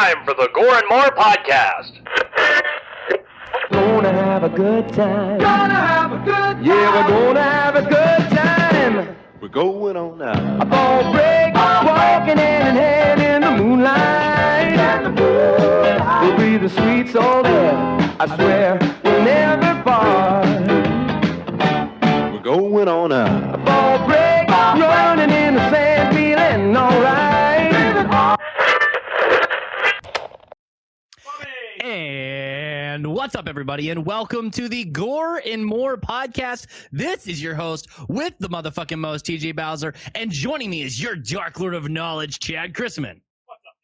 time for the Gore N More podcast. Gonna have a good time. Gonna have a good time. Yeah, we're gonna have a good time. We're going on now. A ball break, walking hand in hand in the moonlight. We'll be the sweet soul there. I swear we'll never part. We're going on now. A ball break, running in the sand, feeling alright. And what's up, everybody, and welcome to the Gore N More podcast. This is your host with the motherfucking most, TJ Bowser, and joining me is your Dark Lord of Knowledge, Chad Chrisman. What's up?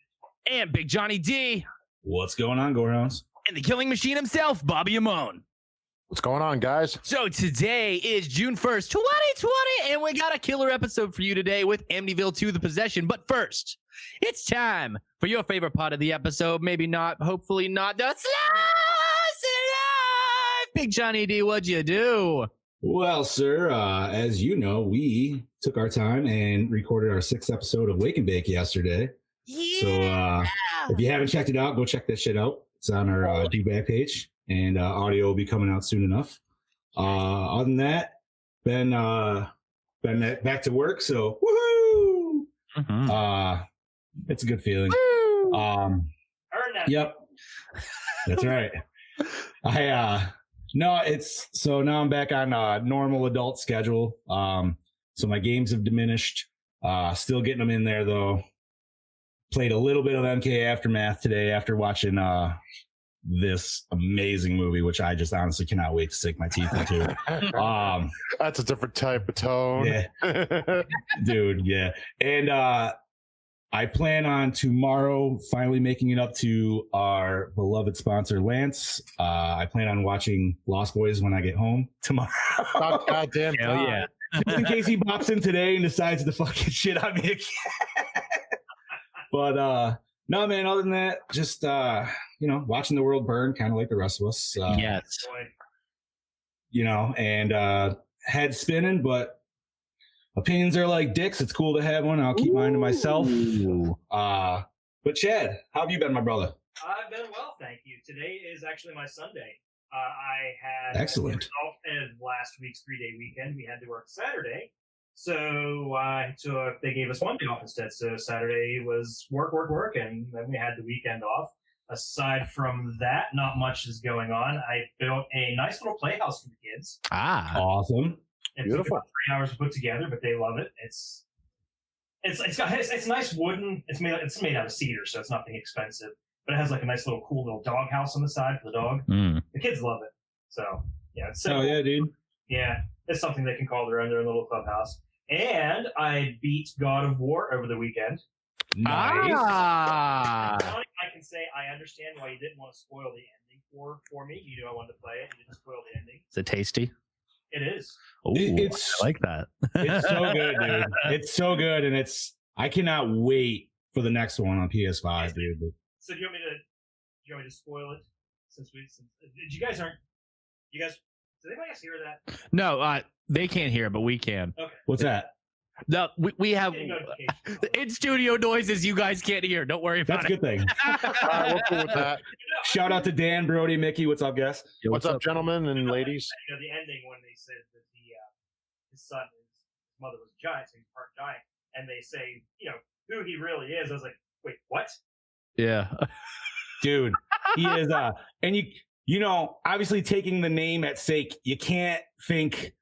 And Big Johnny D. What's going on, Gorehounds? And the killing machine himself, Bobby Amone. What's going on, guys? So today is June 1st, 2020, and we got a killer episode for you today with Amityville II The Possession. But first, it's time for your favorite part of the episode. Maybe not, hopefully not, the Slice of Life! Big Johnny D, what'd you do? Well, sir, as you know, we took our time and recorded our 6th episode of Wake and Bake yesterday. Yeah. So if you haven't checked it out, go check that shit out. It's on our D-Bag page. And audio will be coming out soon enough. Other than that, been back to work, so woohoo! Mm-hmm. It's a good feeling. Yep, that's right. Now I'm back on a normal adult schedule. So my games have diminished. Still getting them in there though. Played a little bit of MK Aftermath today after watching this amazing movie, which I just honestly cannot wait to sink my teeth into. That's a different type of tone. Yeah. Dude, yeah. And I plan on tomorrow finally making it up to our beloved sponsor, Lance. I plan on watching Lost Boys when I get home tomorrow. Goddamn. Hell yeah. Just in case he bops in today and decides to fucking shit on me again. But no, man, other than that, just watching the world burn, kind of like the rest of us. Yes. And head spinning, but opinions are like dicks. It's cool to have one. I'll keep mine to myself. But Chad, how have you been, my brother? I've been well, thank you. Today is actually my Sunday. I had excellent. Of last week's 3-day weekend. We had to work Saturday, so they gave us Monday off instead. So Saturday was work, and then we had the weekend off. Aside from that, not much is going on. I built a nice little playhouse for the kids. Awesome. It Beautiful. took about 3 hours to put together, but they love it. It's nice wooden. It's made out of cedar, so it's nothing expensive. But it has like a nice little cool little dog house on the side for the dog. The kids love it. So yeah, it's simple. Oh yeah, dude. Yeah, it's something they can call their own little clubhouse. And I beat God of War over the weekend. Nice. I can say I understand why you didn't want to spoil the ending for me. You knew I wanted to play it. You didn't spoil the ending. Is it tasty? It is. Oh, I like that. It's so good, dude. It's so good, and I cannot wait for the next one on PS5, dude. So do you want me to spoil it? Since you guys, did anybody else hear that? No, they can't hear, but we can. Okay. What's that? No, we have in-studio noises you guys can't hear. Don't worry about That's a good thing. We're cool with that. Shout out to Dan, Brody, Mickey. What's up, guys? What's up, gentlemen and ladies? The ending when they said that his mother was a giant, so he's part giant, and they say, who he really is. I was like, wait, what? Yeah. Dude, he is and obviously taking the name at sake, you can't think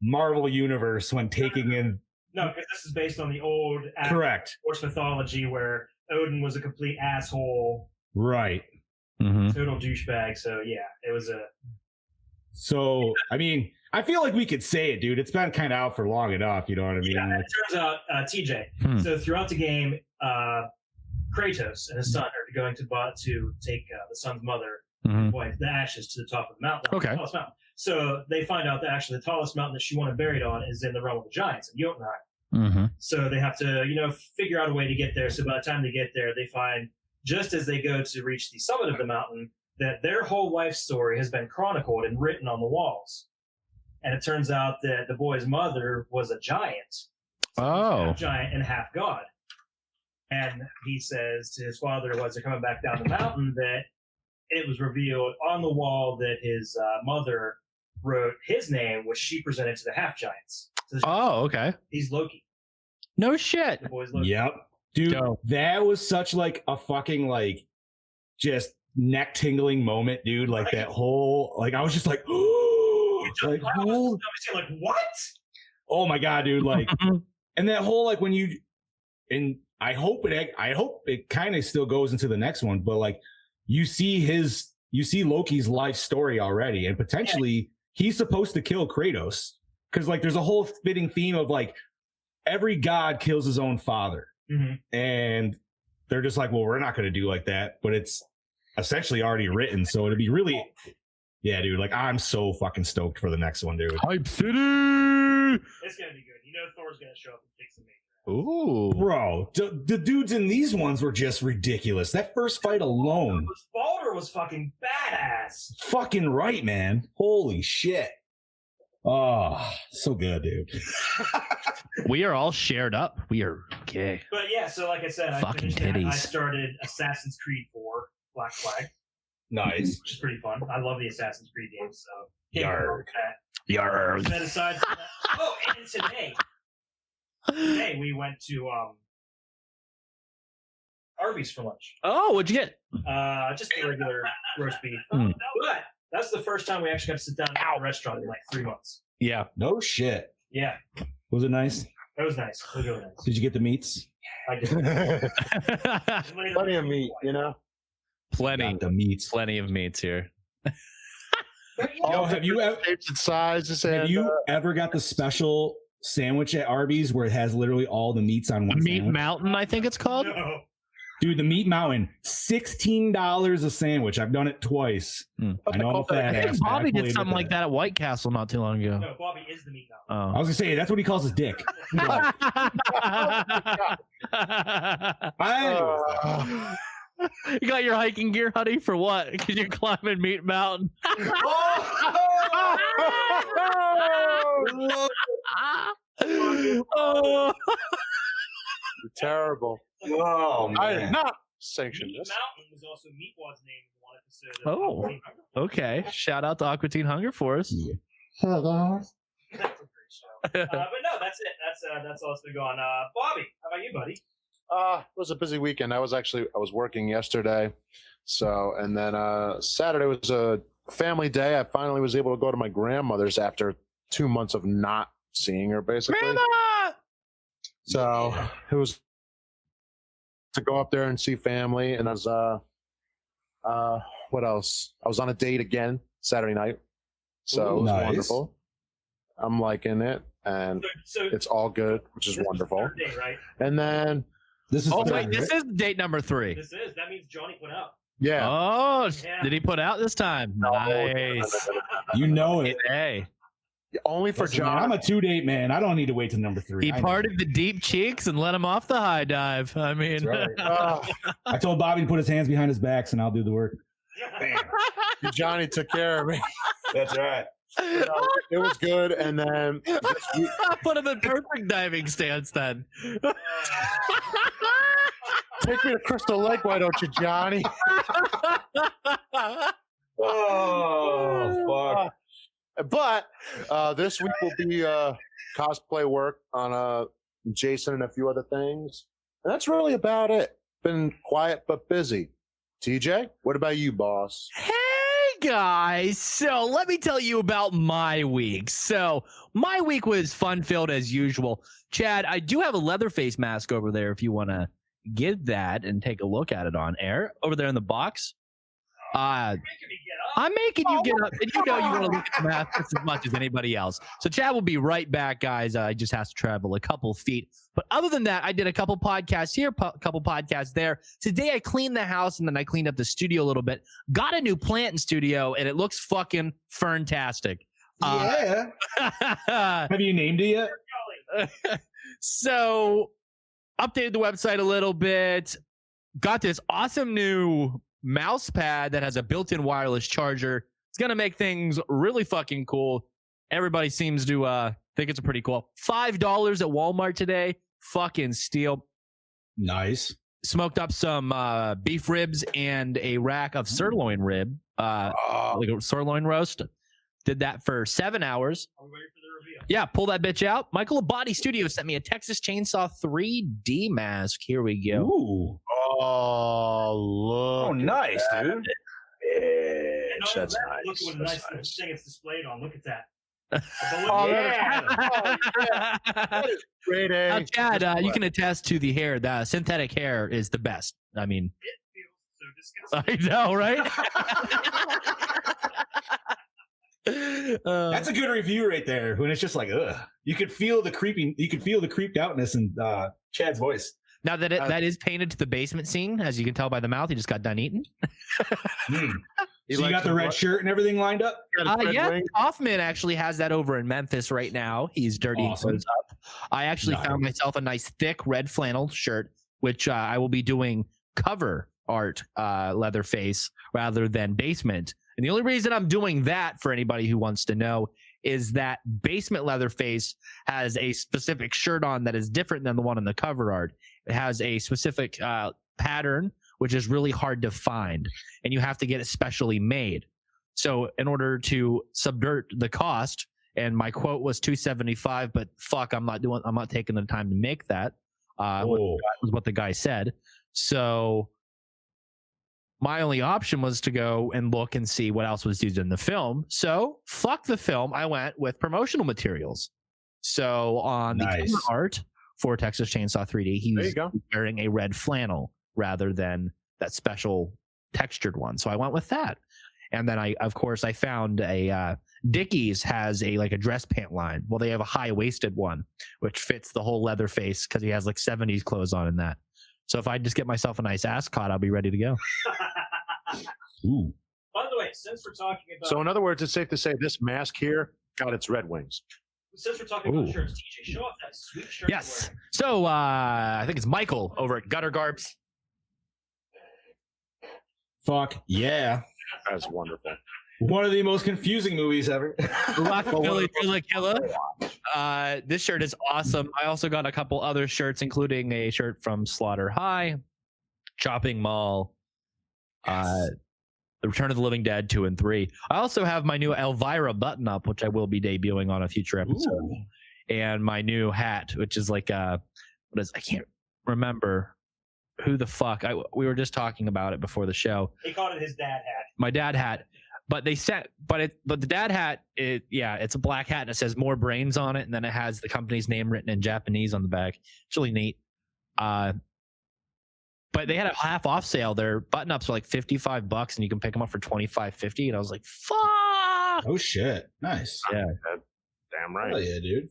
Marvel Universe when taking in. No, because this is based on the old correct Norse mythology where Odin was a complete asshole. Right. Total douchebag. So yeah, it was a. So I mean, I feel like we could say it, dude. It's been kind of out for long enough. You know what I mean? Yeah, it turns out, TJ. So throughout the game, Kratos and his son are going to take the son's mother, his wife, the ashes to the top of the mountain. Okay. The tallest mountain. So they find out that actually the tallest mountain that she wanted buried on is in the realm of the giants in Jotunheim. So they have to, figure out a way to get there. So by the time they get there, they find, just as they go to reach the summit of the mountain, that their whole life story has been chronicled and written on the walls. And it turns out that the boy's mother was a giant. So half giant and half god. And he says to his father, as they're coming back down the mountain, that it was revealed on the wall that his mother wrote his name, which she presented to the half giants. Oh, okay. He's Loki. No shit. The boy's Loki. Yep. Dude, Dope. that was such like a fucking like just neck tingling moment, dude. Like that whole like I was just like, like, like what? Oh my god, dude! Like, and that whole like when you and I hope it kind of still goes into the next one, but like you see Loki's life story already, and potentially he's supposed to kill Kratos because like there's a whole fitting theme of like every god kills his own father, and they're just like, well, we're not going to do like that, but it's essentially already written, so it'd be really, yeah, dude. Like I'm so fucking stoked for the next one, dude. Hype City. It's gonna be good. You know, Thor's gonna show up and fix the major. Ooh, Bro, the dudes in these ones were just ridiculous. That first fight alone. Baldur was fucking badass. Fucking right, man. Holy shit. Oh, so good, dude. we are all shared up. We are gay. But yeah, so like I said, Fucking I finished that. I titties. started Assassin's Creed 4 Black Flag, Nice. which is pretty fun. I love the Assassin's Creed games, so Yarg. Yarg. Then aside from that, oh, and today we went to Arby's for lunch. Oh, what'd you get? Just a regular roast beef. Mm. But that's the first time we actually got to sit down at a restaurant in like 3 months. Yeah. No shit. Yeah, Was it nice? that was nice. It was really nice. Did you get the meats? I did. Plenty of meat, you know. Plenty. Got the meats. Plenty of meats here. Oh, have you Shapes and sizes and ever got the special sandwich at Arby's where it has literally all the meats on one Meat sandwich? Mountain, I think it's called. No. Dude, the Meat Mountain, $16 a sandwich. I've done it twice. I know I'm a fat I think ass. Bobby but I did something like that at White Castle not too long ago. No, Bobby is the meat mountain. I Oh. was gonna say that's what he calls his dick. You got your hiking gear, honey, for what? Because you're climbing Meat Mountain. Oh. terrible. Oh, I did not sanction Meat this. Mountain was also Meatwad's name in one episode. Oh. Aqua Teen Hunger. Okay. Shout out to Aqua Teen Hunger Force. That's a great show. But no, that's it. That's all that's been going on. Bobby, how about you, buddy? It was a busy weekend. I was working yesterday. So, and then Saturday was a family day. I finally was able to go to my grandmother's after 2 months of not seeing her, basically. Grandma! So it was to go up there and see family. And I was, what else? I was on a date again Saturday night. So it was Nice. wonderful. I'm liking it. And So it's all good, which is this wonderful. the third day, right? And then, This is Oh, the wait, third, this right? is date number 3. That means Johnny went out. yeah. Oh, Yeah. did he put out this time? Nice. You know it. Hey, Only for Listen, man, John. I'm a 2-date man. I don't need to wait till number 3. he I know. parted the deep cheeks and let him off the high dive. I mean, That's right. I told Bobby to put his hands behind his backs and I'll do the work. Johnny took care of me. That's right. It was good. And then put him in perfect diving stance then. take me to Crystal Lake, why don't you, Johnny? Oh, fuck. But this week will be cosplay work on Jason and a few other things. And that's really about it. Been quiet but busy. TJ, what about you, boss? Hey guys, so let me tell you about my week. So my week was fun filled as usual. Chad, I do have a Leatherface mask over there if you want to get that and take a look at it on air over there in the box. I'm making you get up, and you know you want to look at the mask just as much as anybody else. So Chad will be right back, guys. I just has to travel a couple feet. But other than that, I did a couple podcasts here, a couple podcasts there. Today I cleaned the house and then I cleaned up the studio a little bit. Got a new plant in studio, and it looks fucking ferntastic. Yeah. Have you named it yet? So updated the website a little bit. Got this awesome new mouse pad that has a built-in wireless charger. It's going to make things really fucking cool. Everybody seems to think it's pretty cool. $5 at Walmart today. Fucking steal. Nice. Smoked up some beef ribs and a rack of sirloin rib, like a sirloin roast. Did that for 7 hours. Are we waiting for the reveal? Yeah, pull that bitch out. Michael Abadi Studios sent me a Texas Chainsaw 3D mask. Here we go. Ooh. Oh, look. Oh, nice, dude. And not That's only that, nice. Look at what a That's nice nice. thing it's displayed on. Look at that. Oh, Yeah. that is great, Now, eh? Chad, you can attest to the hair. The synthetic hair is the best. I mean, It feels so disgusting. I know, right? That's a good review right there. When it's just like, ugh. You could feel the creeped outness in Chad's voice. Now that is painted to the basement scene, as you can tell by the mouth, he just got done eating. So you got the red shirt and everything lined up? Yeah, Hoffman actually has that over in Memphis right now. He's dirtying Awesome. clothes up. I actually found myself a nice thick red flannel shirt, which I will be doing cover art Leatherface rather than basement. And the only reason I'm doing that, for anybody who wants to know, is that basement Leatherface has a specific shirt on that is different than the one in the cover art. It has a specific pattern, which is really hard to find, and you have to get it specially made. So in order to subvert the cost, and my quote was $275, but fuck, I'm not taking the time to make that. Was what the guy said. So my only option was to go and look and see what else was used in the film. So fuck the film. I went with promotional materials. So on the cover art for Texas Chainsaw 3D, he was wearing a red flannel rather than that special textured one. So I went with that. And then I found a Dickies has a dress pant line. Well, they have a high-waisted one, which fits the whole Leatherface because he has like 70s clothes on in that. So if I just get myself a nice ascot, I'll be ready to go. Ooh. By the way, since we're talking about So in other words, it's safe to say this mask here got its Red Wings. since we're talking about shirts, TJ, show off that sweet shirt. Yes. you're So I think it's Michael over at Gutter Garbs. Fuck yeah. That's wonderful. One of the most confusing movies ever. This shirt is awesome. I also got a couple other shirts, including a shirt from Slaughter High, Chopping Mall, The Return of the Living Dead 2 and 3. I also have my new Elvira button up, which I will be debuting on a future episode, and my new hat, which is like I can't remember who the fuck. We were just talking about it before the show. He called it his dad hat. My dad hat. But they said, but the dad hat, it's a black hat and it says More Brains on it, and then it has the company's name written in Japanese on the back. It's really neat. But they had a half off sale. Their button ups are like $55, and you can pick them up for $25.50. And I was like, "Fuck!" Oh shit! Nice. Yeah, Damn right. Oh yeah, dude.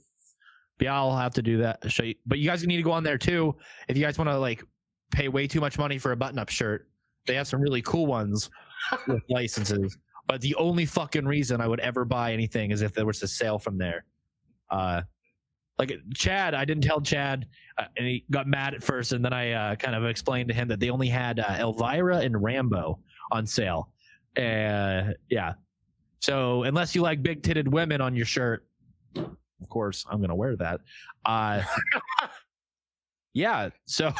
Yeah, I'll have to do that. Show you. But you guys need to go on there too if you guys want to pay way too much money for a button up shirt. They have some really cool ones with licenses. But the only fucking reason I would ever buy anything is if there was a sale from there. Chad, I didn't tell Chad, and he got mad at first, and then I kind of explained to him that they only had Elvira and Rambo on sale. Yeah. So unless you like big-titted women on your shirt, of course, I'm going to wear that. Yeah, so...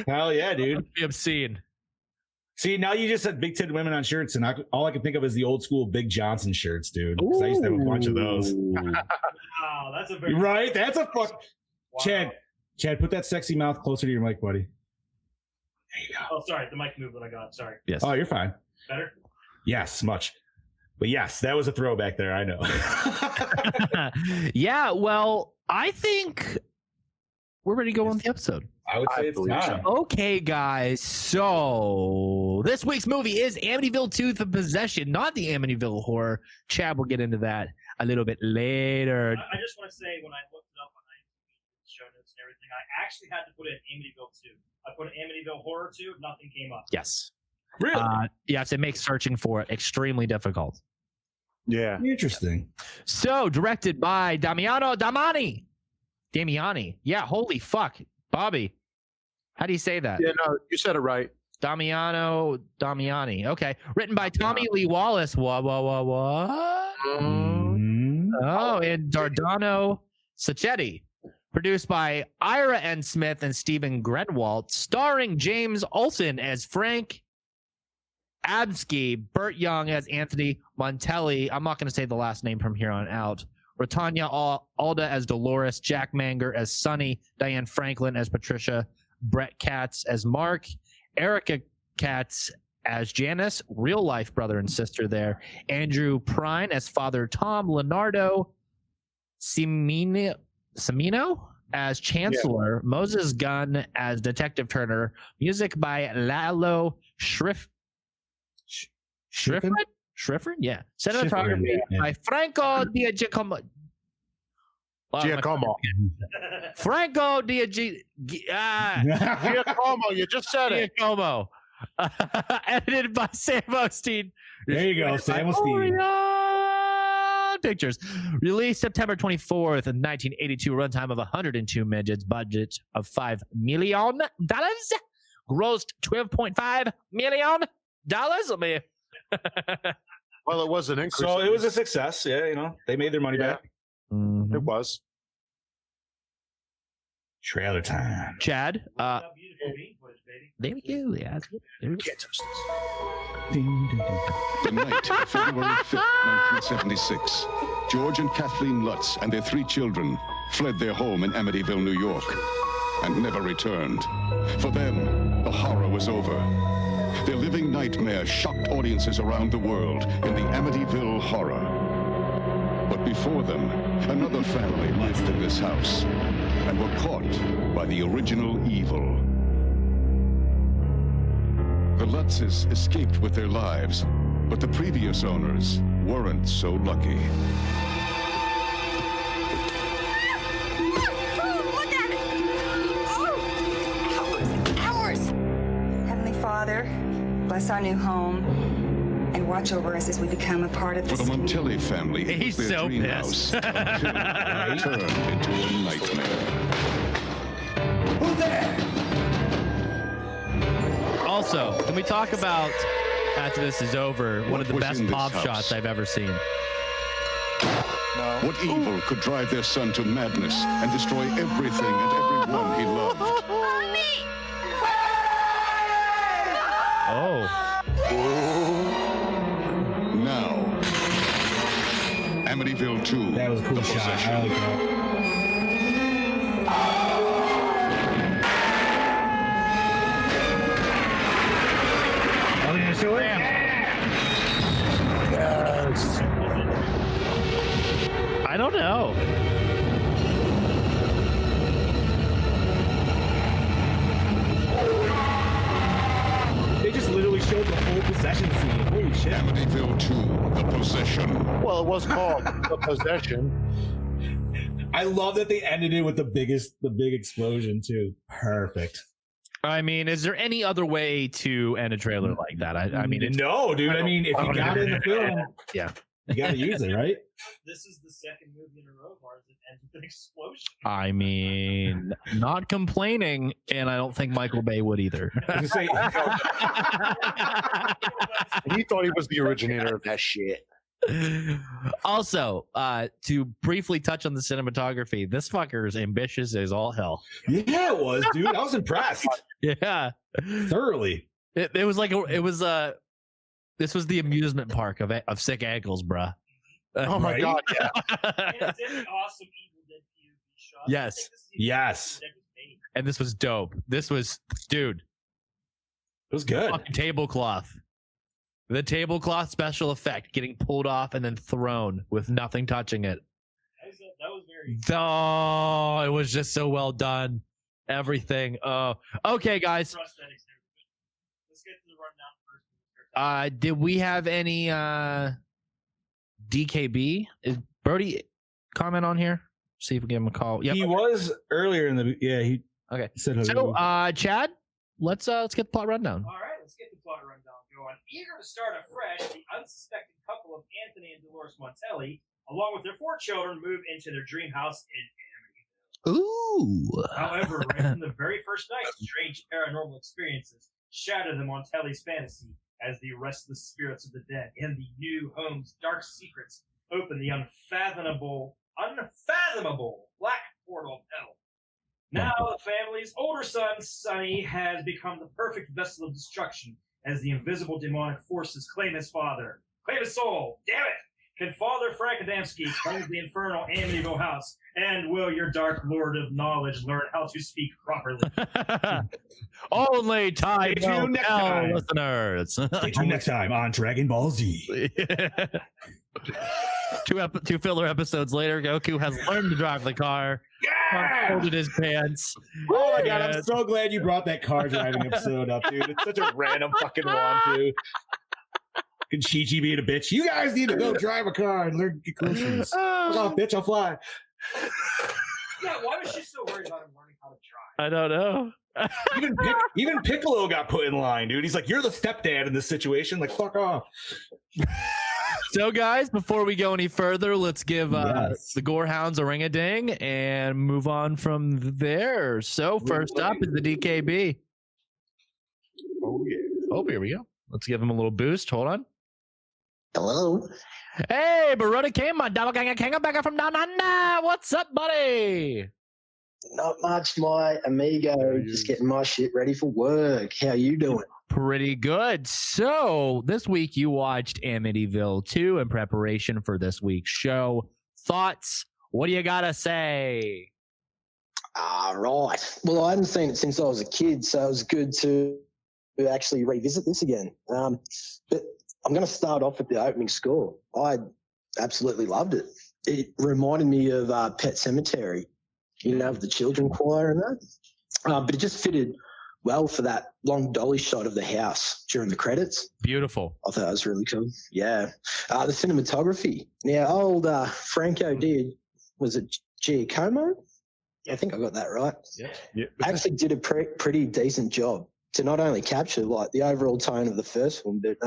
Hell yeah, dude. Be obscene. See, now you just said big titted women on shirts, and all I can think of is the old school Big Johnson shirts, dude. 'Cause I used to have a bunch of those. Wow, that's a very Right? That's a fuck. Wow. Chad, put that sexy mouth closer to your mic, buddy. There you go. Oh, sorry, the mic moved when I got it. Sorry. Yes. Oh, you're fine. Better? Yes, much. But yes, that was a throwback there. I know. Yeah, well, I think we're ready to go on the episode. I would say it's time. Okay, guys. So this week's movie is Amityville II The Possession, not the Amityville Horror. Chad will get into that a little bit later. I just want to say, when I looked it up on IMDb, show notes and everything, I actually had to put in Amityville 2. I put in Amityville Horror 2, nothing came up. Yes. Really? Yes, it makes searching for it extremely difficult. Yeah. Interesting. So, directed by Damiano Damiani. Yeah, holy fuck. Bobby, how do you say that? Yeah, no, you said it right. Damiano Damiani. Okay. Written by Tommy Lee Wallace. What? Oh, and Dardano Sacchetti. Produced by Ira N. Smith and Stephen Grenwalt, starring James Olsen as Frank Absky, Burt Young as Anthony Montelli. I'm not going to say the last name from here on out. Rotanya Alda as Dolores, Jack Manger as Sonny, Diane Franklin as Patricia, Brett Katz as Mark, Erica Katz as Janice, real life brother and sister there, Andrew Prine as Father Tom, Leonardo Cimino as Chancellor, Moses Gunn as Detective Turner, music by Lalo Schrifford? Yeah. Cinematography by Franco Giacomo. Giacomo. Franco Giacomo, you just said it. Giacomo. Edited by Sam Osteen. There you go, Sam Osteen. Pictures. Released September 24th, 1982. Runtime of 102 minutes. Budget of $5 million. Grossed $12.5 million. Let me. Well, it was an increase. So it was a success. Yeah, you know, they made their money back. Mm-hmm. It was. Trailer time. Chad. There we go. Yeah. The night, February 5th, 1976, George and Kathleen Lutz and their 3 children fled their home in Amityville, New York, and never returned. For them, the horror was over. Their living nightmare shocked audiences around the world in the Amityville Horror. But before them, another family lived in this house and were caught by the original evil. The Lutzes escaped with their lives, but the previous owners weren't so lucky. Look at it! Oh, hours! Heavenly Father, bless our new home and watch over us as we become a part of For this. the Montelli family, it He's was their so dream pissed. house until it turned into a nightmare. Who's there? Also, can we talk about, after this is over, one of the What was best in this pop house? shots I've ever seen? What evil could drive their son to madness and destroy everything and everyone he loved? Oh. Now, Amityville 2. That was a cool The shot. Possession. I like that. Are we gonna show it? Yes. I don't know. They just literally showed the whole possession scene. Holy shit. Amityville 2, The Possession. Well, it was called The Possession. I love that they ended it with the big explosion too. Perfect. I mean, is there any other way to end a trailer like that? I mean, it's, no, dude. I mean, if you got it in the film, yeah. you gotta use it, right? This is the second movie in a row of ours that ends with an explosion. I mean, not complaining, and I don't think Michael Bay would either. I was gonna say, He thought he was the originator of that shit. Also, to briefly touch on the cinematography, this fucker is ambitious as all hell. yeah, it was, dude. I was impressed Yeah, thoroughly. it was like this was the amusement park of sick ankles, bruh. Oh my Right? God, yeah. And it's in the awesome Evil Dead POV shot. Yes. I think this is the Yes. Evil Dead was made. And this was dope. This was, dude, It was good. fucking tablecloth. The tablecloth special effect getting pulled off and then thrown with nothing touching it. That was very. Oh, it was just so well done. Everything. Oh, okay, guys. Prosthetics there. Let's get to the rundown first. Did we have any DKB? Is Brody comment on here? See if we give him a call. Yep. He was earlier in the he Okay. said hello. So, Chad, let's get the plot rundown. All right, let's get the plot rundown going. Eager to start afresh, the unsuspecting couple of Anthony and Dolores Montelli, along with their 4 children, move into their dream house in Amityville. Ooh. However, right from the very first night, strange paranormal experiences shatter the Montelli's fantasy as the restless spirits of the dead in the new home's dark secrets open the unfathomable black portal of hell Now the family's older son, Sonny, has become the perfect vessel of destruction as the invisible demonic forces claim his father. Claim his soul. Damn it! Can Father Frank Adamski claim the infernal Amityville house? And will your dark lord of knowledge learn how to speak properly? Only time Stay tuned will next tell, time. listeners. Stay tuned next time on Dragon Ball Z. Two filler episodes later, Goku has learned to drive the car. Yeah! Folded his pants. Oh my god, I'm And- so glad you brought that car driving episode up, dude. It's such a random fucking one, dude. Fucking Chi-Chi being a bitch. You guys need to go drive a car and learn to get groceries. Fuck off, bitch, I'll fly. Yeah, why was she so worried about him learning how to drive? I don't know. Even Piccolo got put in line, dude. He's like, you're the stepdad in this situation. Like, fuck off. So, guys, before we go any further, let's give the Gorehounds a ring-a-ding and move on from there. So, first up is the DKB. Oh, yeah. Oh, here we go. Let's give him a little boost. Hold on. Hello. Hey, Barona King, my doppelganger Kangabanger from down under. What's up, buddy? Not much, my amigo. Just getting my shit ready for work. How you doing? Pretty good. So, this week you watched Amityville 2 in preparation for this week's show. Thoughts? What do you got to say? Right. Well, I hadn't seen it since I was a kid, so it was good to actually revisit this again. But I'm going to start off with the opening score. I absolutely loved it. It reminded me of Pet Sematary, you know, of the children choir and that. But it just fitted well for that long dolly shot of the house during the credits. Beautiful. I thought that was really cool. Yeah. The cinematography. Now, old Franco did, was it Giacomo? I think I got that right. Yeah. Actually did a pretty decent job to not only capture like the overall tone of the first one, but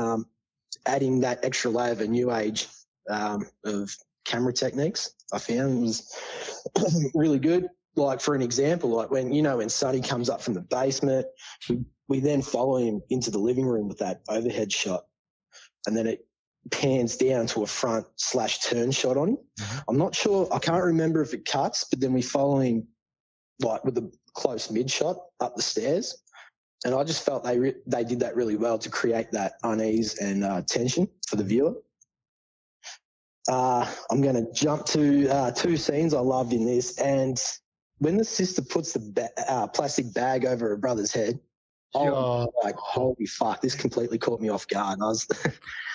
adding that extra layer of a new age of camera techniques. I found was really good. Like, for an example, like when Sonny comes up from the basement, we then follow him into the living room with that overhead shot, and then it pans down to a front/turn shot on him. I'm not sure, I can't remember if it cuts, but then we follow him like with a close mid shot up the stairs. And I just felt they did that really well to create that unease and tension for the viewer. I'm going to jump to two scenes I loved in this. And when the sister puts the plastic bag over her brother's head, I was like, holy fuck, this completely caught me off guard.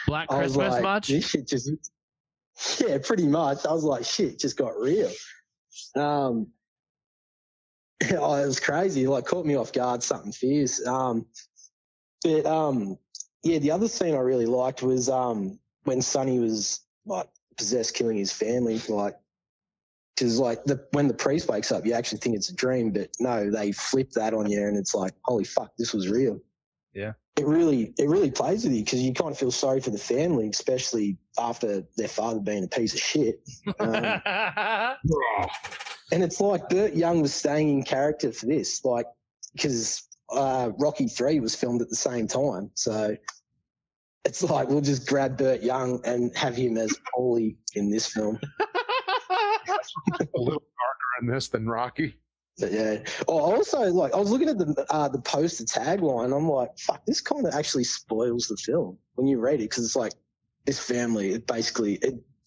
Black I was Christmas like, much? This shit just, yeah, pretty much. I was like, shit, just got real. It was crazy. Like, caught me off guard, something fierce. Yeah, the other scene I really liked was when Sonny was like possessed, killing his family. Like, because like when the priest wakes up, you actually think it's a dream, but no, they flip that on you, and it's like, holy fuck, this was real. Yeah. It really plays with you because you kind of feel sorry for the family, especially after their father being a piece of shit. And it's like Burt Young was staying in character for this, like, because Rocky 3 was filmed at the same time. So it's like, we'll just grab Burt Young and have him as Paulie in this film. A little darker in this than Rocky. But yeah. Oh, also, like, I was looking at the poster tagline. I'm like, fuck, this kind of actually spoils the film when you read it, because it's like this family. It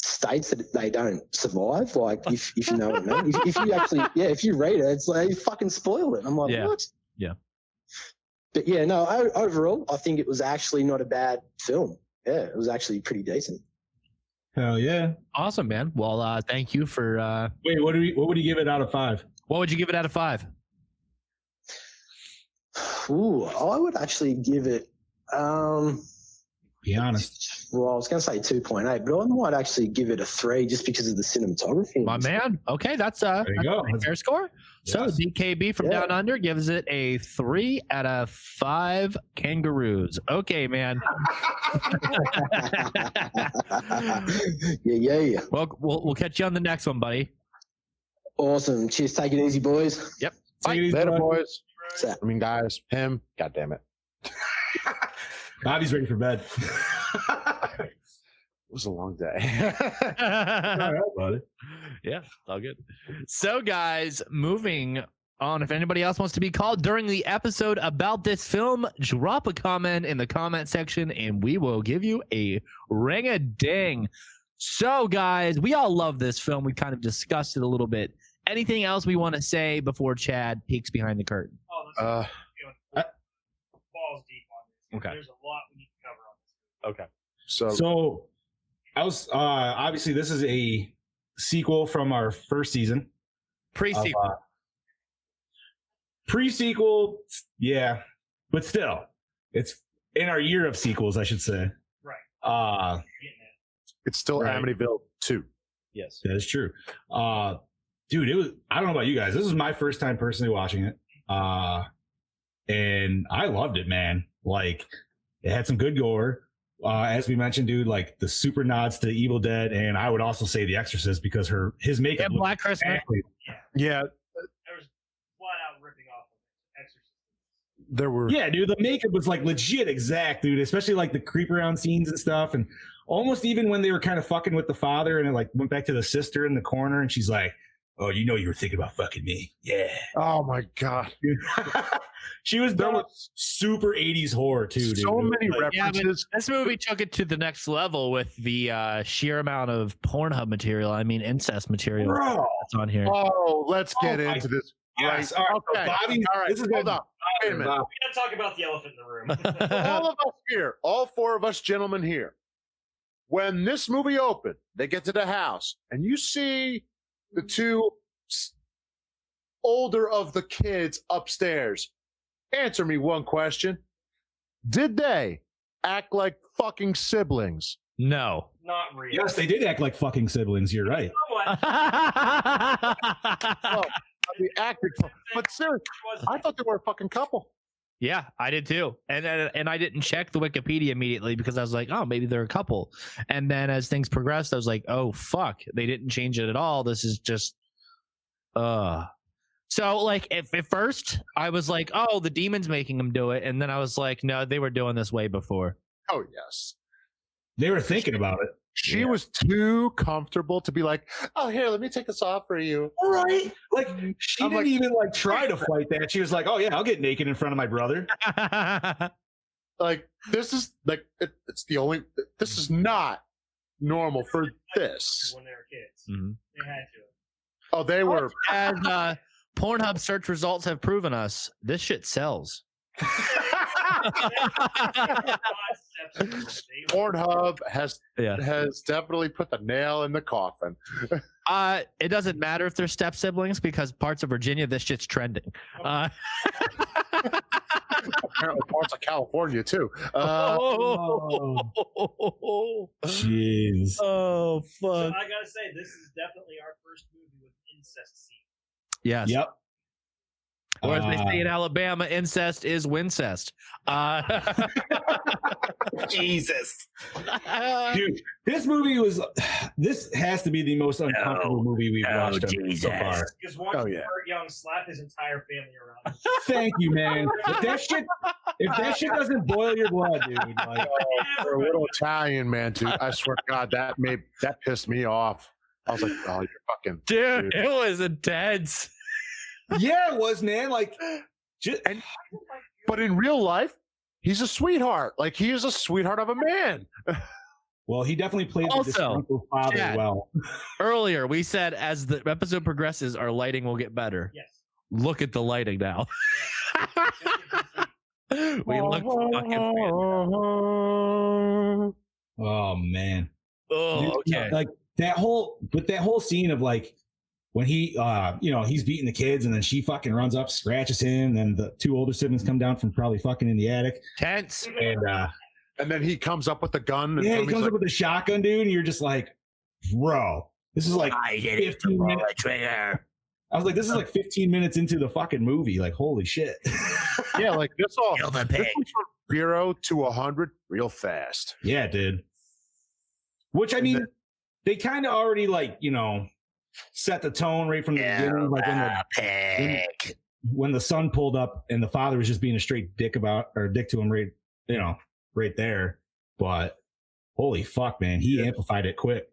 states that they don't survive. Like, if you know what I mean. If you actually, if you read it, it's like you fucking spoil it. I'm like, what? Yeah. But yeah, no. Overall, I think it was actually not a bad film. Yeah, it was actually pretty decent. Hell yeah. Awesome, man. Well, thank you for. Wait, what would you give it out of 5? What would you give it out of 5? Ooh, I would actually give it. Be honest. Well, I was going to say 2.8, but I might actually give it a 3 just because of the cinematography. My man. Okay, that's a fair score. So DKB from Down Under gives it a 3 out of 5 kangaroos. Okay, man. Yeah. Well, we'll catch you on the next one, buddy. Awesome. Cheers. Take it easy, boys. Yep. Bye. Later, boys. Right. I mean, guys. Him. God damn it. Bobby's ready for bed. It was a long day. All right, buddy. Yeah, all good. So, guys, moving on. If anybody else wants to be called during the episode about this film, drop a comment in the comment section and we will give you a ring-a-ding. So, guys, we all love this film. We kind of discussed it a little bit. Anything else we want to say before Chad peeks behind the curtain? Balls deep on this. Okay. There's a lot we need to cover on this. Okay. So I was obviously this is a sequel from our first season. Pre-sequel. Pre-sequel, yeah, but still, it's in our year of sequels, I should say. Right. It's still Right. Amityville 2. Yes. That is true. Dude, it was, I don't know about you guys. This was my first time personally watching it. And I loved it, man. Like, it had some good gore. As we mentioned, dude, like the super nods to Evil Dead, and I would also say The Exorcist because his makeup. Yeah, Black Christmas. Yeah, There was flat out ripping off of Exorcist. there were. Yeah, dude, the makeup was like legit exact, dude. Especially like the creep around scenes and stuff, and almost even when they were kind of fucking with the father, and it like went back to the sister in the corner, and she's like, "Oh, you know, you were thinking about fucking me, yeah." Oh my god, She was done with super 80s horror too, dude. so many Like, references. This movie took it to the next level with the sheer amount of Pornhub material. I mean, incest material bro. that's on here. Oh, let's get Oh my- into this. Yes, Right. all right, Okay. Bobby, All right. this is Hold good. on. Wait a minute. We gotta talk about the elephant in the room. For all of us here, all four of us gentlemen here, when this movie opened, they get to the house, and you see the two older of the kids upstairs. Answer me one question. Did they act like fucking siblings? No. Not real. Yes, they did act like fucking siblings. You're right. Somewhat. Oh, they acted, but seriously, I thought they were a fucking couple. Yeah, I did too. And I didn't check the Wikipedia immediately because I was like, oh, maybe they're a couple. And then as things progressed, I was like, oh, fuck. They didn't change it at all. This is just So, like, if at first I was like, oh, the demon's making them do it. And then I was like, no, they were doing this way before. Oh, yes. They were thinking about it. She was too comfortable to be like, oh, here, let me take this off for you. Right? Like, she I'm didn't like- even like try to fight that. She was like, oh, yeah, I'll get naked in front of my brother. Like, this is like, it's the only, this is not normal for this. When they were kids, Mhm. they had to. Oh, they were. As Pornhub search results have proven us, this shit sells. Pornhub has Yeah. definitely put the nail in the coffin. It doesn't matter if they're step siblings because parts of Virginia, this shit's trending. Apparently, parts of California too. Jeez. Oh, So fuck. I gotta say, this is definitely our first movie with incest scene. Yes. Yep. Or as they say in Alabama, incest is wincest. Jesus. Dude, this movie was, this has to be the most uncomfortable movie we've watched so far. Because watching Oh, yeah. Burt Young slap his entire family around. Thank you, man. If that shit doesn't boil your blood, dude, like, For a little Italian man, dude, I swear to God, that pissed me off. I was like, oh, you're fucking Dude, it was intense. yeah, it was, man. Like, But in real life, he's a sweetheart. Like, he is a sweetheart of a man. well, he definitely played the Also, disgruntled father Chad. well. Earlier, we said as the episode progresses, our lighting will get better. Yes. Look at the lighting now. We look fucking fantastic. Oh man. Oh, okay. Like that whole scene of like when he he's beating the kids and then she fucking runs up, scratches him, then the two older siblings come down from probably fucking in the attic. Tense. And then he comes up with the gun. And Yeah, he he's comes like, up with a shotgun, dude, and you're just like, bro, this is like I did 15 minutes. trigger. I was like, this is like 15 minutes into the fucking movie. Like, holy shit. yeah, like this all. Kill the This pig. was from 0 to 100 real fast. Yeah, it did. Which I mean, they kind of already like, set the tone right from the beginning. Like when the son pulled up and the father was just being a straight dick to him right there. But holy fuck, man, he amplified it quick.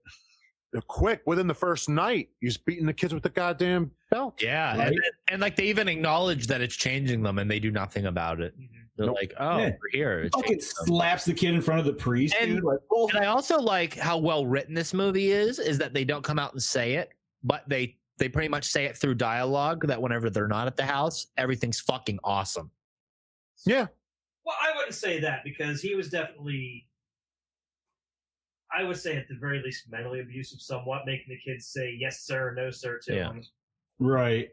quick within the first night. He's beating the kids with the goddamn belt. Yeah, Right? and like they even acknowledge that it's changing them, and they do nothing about it. They're like, "Oh, Yeah. we're here." It's Fucking changing them. slaps the kid in front of the priest. And- dude. Like, And I also like how well written this movie is that they don't come out and say it, but they pretty much say it through dialogue that whenever they're not at the house, everything's fucking awesome. Yeah. Well, I wouldn't say that because he was definitely, I would say at the very least, mentally abusive somewhat, making the kids say yes, sir, no, sir to Yeah. him. right.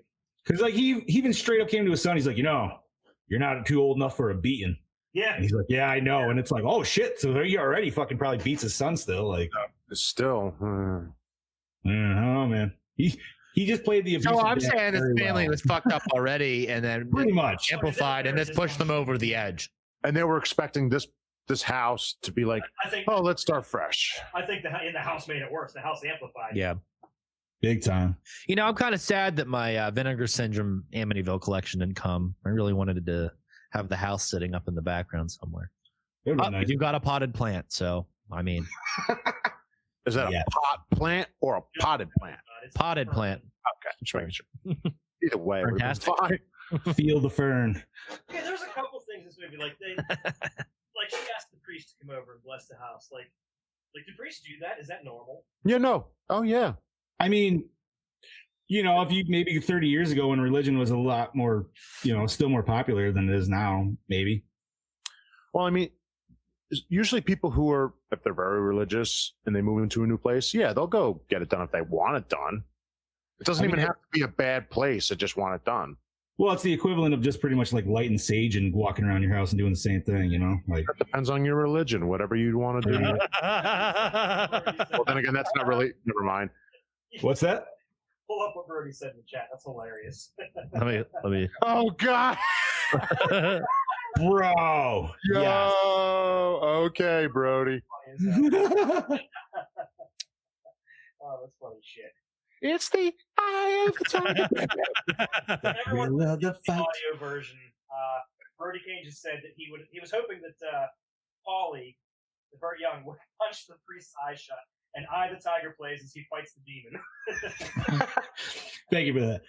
Because like he even straight up came to his son. He's like, you're not too old enough for a beating. Yeah. And he's like, yeah, I know. And it's like, oh shit. So he already fucking probably beats his son still. Like, Still. I don't know, man. He just played the abusive So I'm dad saying this very family well. was fucked up already, and then Pretty much. amplified, and this pushed them over the edge. And they were expecting this house to be like, I think. oh, let's start fresh. I think in the house made it worse. The house amplified. Yeah. Big time. You know, I'm kind of sad that my Vinegar Syndrome Amityville collection didn't come. I really wanted to have the house sitting up in the background somewhere. It would be Oh, nice. you got a potted plant, so I mean, Is that Yeah. a pot plant or a potted plant? It's potted plant. Okay, just making sure. Either way, it would've been Fantastic. fine. Feel the fern. Yeah, there's a couple things in this movie. Like like she asked the priest to come over and bless the house. Like do priests do that? Is that normal? Yeah, no. Oh, yeah. I mean, if you maybe 30 years ago when religion was a lot more, still more popular than it is now, maybe. Well, I mean, usually people who are, if they're very religious and they move into a new place, yeah, they'll go get it done if they want it done. It doesn't even have to be a bad place to just want it done. Well, it's the equivalent of just pretty much like lighting sage and walking around your house and doing the same thing, Like, That depends on your religion, whatever you'd want to do. Well, then again, that's not really, never mind. what's that? Pull up what Brody said in the chat. That's hilarious. Let me. Oh, God. Bro. Yo, Yes. okay, Brody. Oh, that's funny shit. It's the eye of the tiger. Everyone We love the the fight. audio version. Brody Kane just said that he was hoping that Paulie, the very young, would punch the priest's eye shut and eye the tiger plays as he fights the demon. Thank you for that.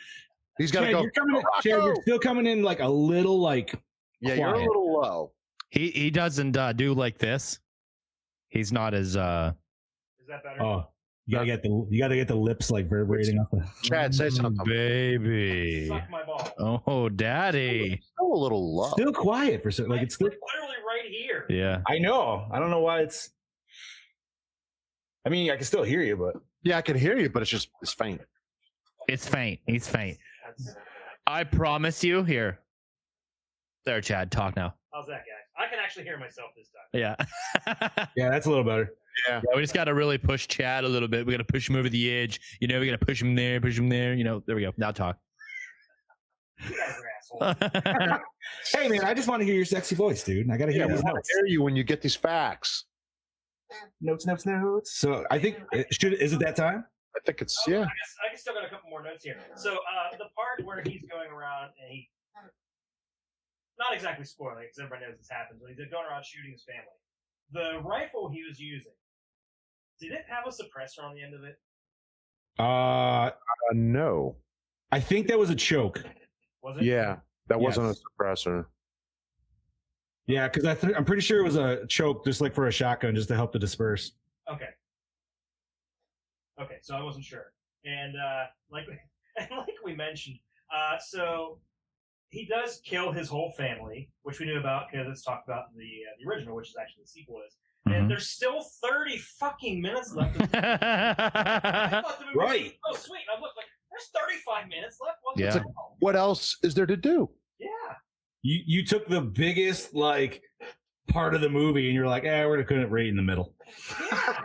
He's got to Chad, go. you're coming in, Chad, you're still coming in like a little Yeah, you're a quiet. little low. He doesn't do like this. He's not as Is that better? Oh, you gotta get the lips like vibrating off the. Chad, say something. baby. Suck my ball. Oh, daddy. Still a little low. Still quiet for like it's still. Literally right here. Yeah. I know. I don't know why it's. I mean, I can still hear you, but Yeah, I can hear you, but it's faint. It's faint. He's faint. That's, I promise you. Here. There, Chad. Talk now. how's that, guys? I can actually hear myself this time. Yeah. yeah, that's a little better. Yeah. Yeah, we just got to really push Chad a little bit. We got to push him over the edge. We got to push him there, there we go. Now talk. You guys are assholes. Hey, man, I just want to hear your sexy voice, dude. I gotta hear Yeah, we these want notes. to hear you when you get these facts. Notes. So I think is it that time? I think it's, Oh, yeah. I can still got a couple more notes here. So the part where he's going around and he, not exactly spoiling because everybody knows this happens, but he's going around shooting his family. The rifle he was using, did it have a suppressor on the end of it? No. I think that was a choke. Was it? Yeah, that wasn't Yes. a suppressor. Yeah, because I'm pretty sure it was a choke, just like for a shotgun, just to help to disperse. Okay. Okay, so I wasn't sure. And like we mentioned, so he does kill his whole family, which we knew about because it's talked about in the original, which is actually the sequel is. Mhm. And there's still 30 fucking minutes left. Of the I thought the movie was, Right. oh, sweet. I looked like there's 35 minutes left. What the Yeah. hell? What else is there to do? Yeah. You took the biggest like part of the movie, and you're like, we're gonna put it right in the middle. Yeah.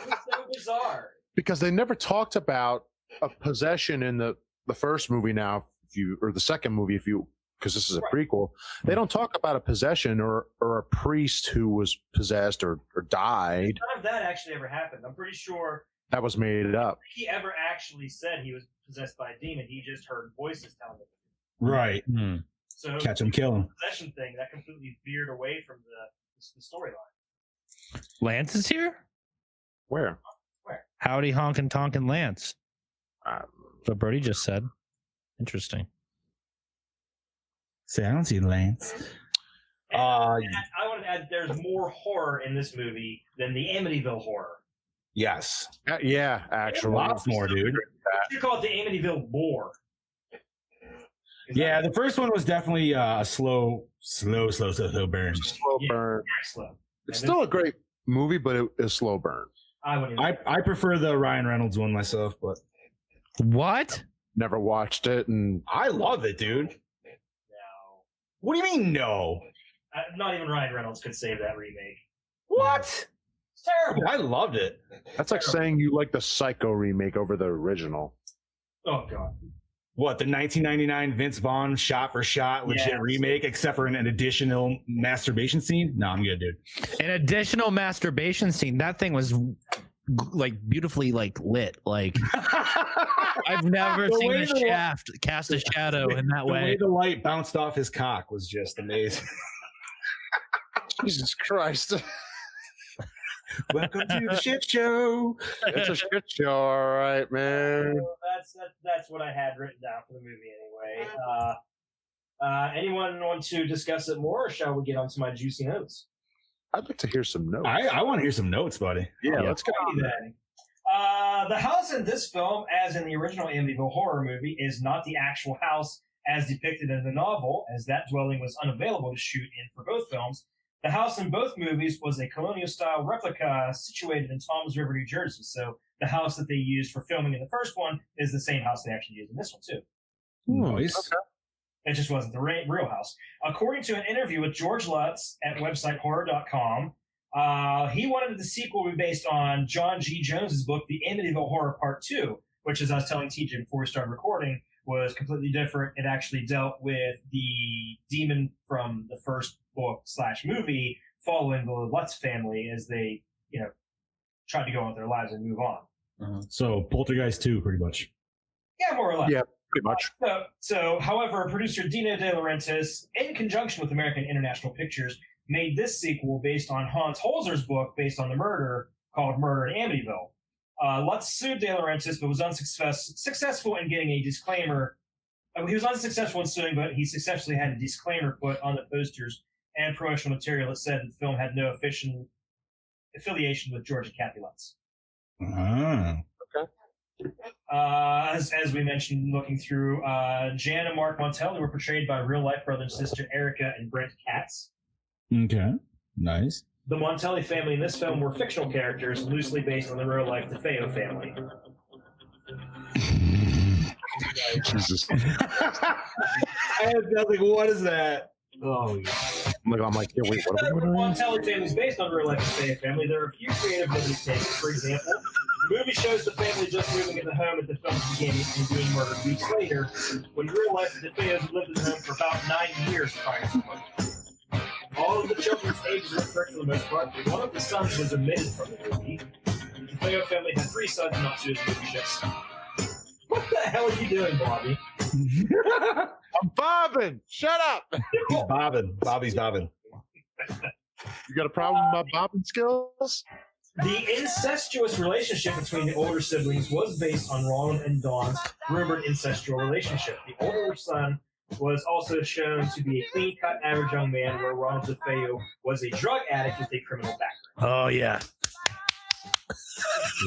It's so bizarre. Because they never talked about a possession in the first movie now, or the second movie, because this is a prequel. They don't talk about a possession or a priest who was possessed or died. None of that actually ever happened. I'm pretty sure That was made up. he ever actually said he was possessed by a demon. He just heard voices telling him. Right. So Catch him, kill him. the possession thing that completely veered away from the storyline. Lance is here? Where? Where? Howdy honkin' tonkin' Lance. That's what Brody just said. Interesting. Say, I don't see Lance. And I want to add, there's more horror in this movie than the Amityville horror. Yes. Yeah, actually. Lots more, dude. You should call it the Amityville War. Yeah, the first one was definitely a slow burn. Slow burn. Very slow. It's still a great movie, but it is slow burn. I prefer the Ryan Reynolds one myself, but what? Never watched it, and I love it, dude. No. What do you mean, no? Not even Ryan Reynolds could save that remake. What? It's terrible. I loved it. that's like saying you like the Psycho remake over the original. Oh god. What, the 1999 Vince Vaughn shot for shot legit remake, except for an additional masturbation scene? No, I'm good, dude. An additional masturbation scene. That thing was like beautifully like lit. Like I've never seen a shaft cast a shadow in that way. The way the light bounced off his cock was just amazing. Jesus Christ. Welcome to the shit show. It's a shit show, all right, man. That's what I had written down for the movie anyway. Anyone want to discuss it more, or shall we get on to my juicy notes? I'd like to hear some notes. I want to hear some notes, buddy. Yeah, let's go. Then. The house in this film, as in the original Amityville horror movie, is not the actual house as depicted in the novel, as that dwelling was unavailable to shoot in for both films. The house in both movies was a colonial-style replica situated in Toms River, New Jersey. So the house that they used for filming in the first one is the same house they actually used in this one, too. Nice. Okay. It just wasn't the real house. According to an interview with George Lutz at website horror.com, he wanted the sequel to be based on John G. Jones's book, The Amityville Horror Part 2, which, as I was telling TJ before we started recording, was completely different. It actually dealt with the demon from the first book / movie following the Lutz family as they, tried to go on with their lives and move on. So Poltergeist 2, pretty much. Yeah, more or less. Yeah, pretty much. So, however, producer Dino De Laurentiis, in conjunction with American International Pictures, made this sequel based on Hans Holzer's book based on the murder called Murder in Amityville. Lutz sued De Laurentiis, but was successful in getting a disclaimer. He was unsuccessful in suing, but he successfully had a disclaimer put on the posters and promotional material that said the film had no affiliation with George and Kathy Lutz. Okay. As we mentioned, looking through, Jan and Mark Montelli were portrayed by real-life brother and sister Erica and Brent Katz. Okay, nice. The Montelli family in this film were fictional characters loosely based on the real-life DeFeo family. Jesus. I was like, what is that? Oh, yeah. I'm like, yeah, wait, what are we The doing? Montelli family is based on real-life DeFeo family. There are a few creative liberties taken. For example, the movie shows the family just moving in the home at the film's beginning and being murdered weeks later, when real-life DeFeos lived in the home for about 9 years prior to the murder. All of the children's ages are correct for the most part, but one of the sons was omitted from the movie. The DeFeo family had 3 sons, not 2 as movie shows. What the hell are you doing, Bobby? I'm bobbing. Shut up. He's bobbing. Bobby's bobbing. You got a problem with my bobbing skills? The incestuous relationship between the older siblings was based on Roland and Dawn's rumored incestual relationship. The older son was also shown to be a clean-cut, average young man, where Ronald DeFeo was a drug addict with a criminal background. Oh yeah.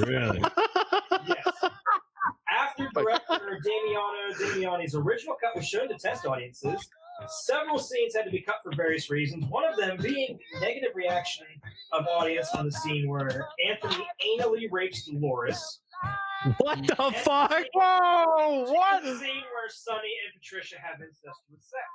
Really? Yes. After director Damiani's original cut was shown to test audiences, several scenes had to be cut for various reasons, one of them being the negative reaction of audience on the scene where Anthony anally rapes Dolores. What the fuck? Whoa, what? The scene where Sonny and Patricia have incestuous sex.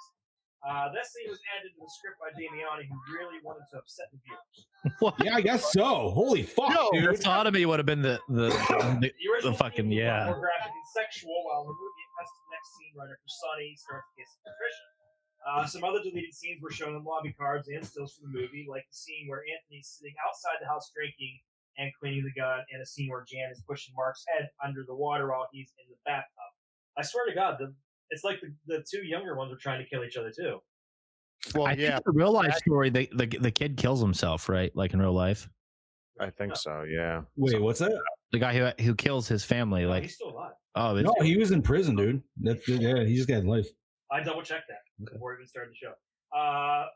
That scene was added to the script by Damiani, who really wanted to upset the viewers. What? Yeah, I guess so. Holy fuck, dude. Sodomy would have been the original fucking scene was yeah. more graphic and sexual, while the movie cuts to the next scene right after Sonny starts kissing Patricia. Some other deleted scenes were shown on lobby cards and stills from the movie, like the scene where Anthony's sitting outside the house drinking and cleaning the gun, and a scene where Jan is pushing Mark's head under the water while he's in the bathtub. I swear to God, it's like the 2 younger ones are trying to kill each other too. Well, I think in the real life story, the kid kills himself, right? Like in real life. I think so, yeah. Wait, what's that? The guy who kills his family. Like he's still alive. Oh, no, he was in prison, dude. Yeah, he just got life. I double checked that before we even started the show.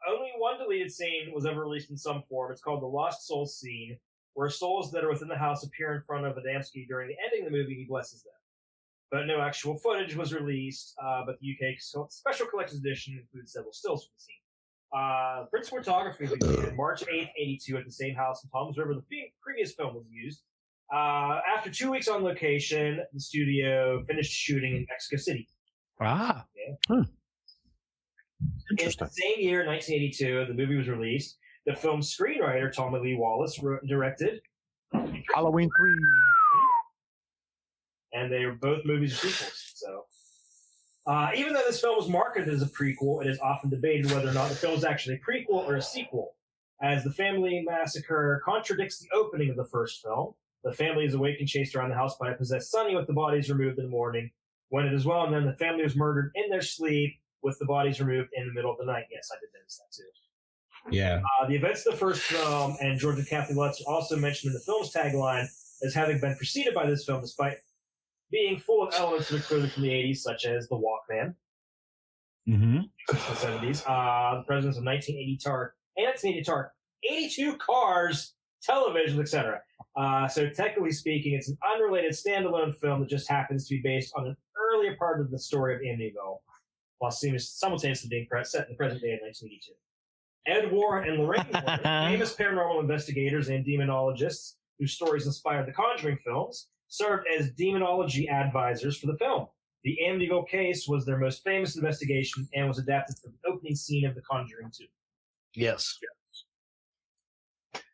Only one deleted scene was ever released in some form. It's called the Lost Souls scene, where souls that are within the house appear in front of Adamski during the ending of the movie. He blesses them, but no actual footage was released. But the UK Special Collector's Edition includes several stills from the scene. Principal photography began March 8th, 82, at the same house in Toms River. The previous film was used. After 2 weeks on location, the studio finished shooting in Mexico City. Ah. Yeah. In the same year, 1982, the movie was released. The film's screenwriter, Tommy Lee Wallace, wrote and directed Halloween 3. And they were both movies or sequels. So, even though this film was marketed as a prequel, it is often debated whether or not the film is actually a prequel or a sequel, as the family massacre contradicts the opening of the first film. The family is awakened, chased around the house by a possessed Sonny with the bodies removed in the morning. When it is well known, the family was murdered in their sleep with the bodies removed in the middle of the night. Yes, I did notice that too. Yeah. The events of the first film and George and Kathy Lutz are also mentioned in the film's tagline as having been preceded by this film, despite being full of elements that are clearly from the 80s, such as the Walkman, the 70s, the presence of 1980 82 cars, televisions, etc. So technically speaking, it's an unrelated standalone film that just happens to be based on an earlier part of the story of Amityville, while simultaneously being set in the present day of 1982. Ed Warren and Lorraine Warren, famous paranormal investigators and demonologists whose stories inspired the Conjuring films, served as demonology advisors for the film. The Amityville case was their most famous investigation and was adapted from the opening scene of The Conjuring 2. Yes.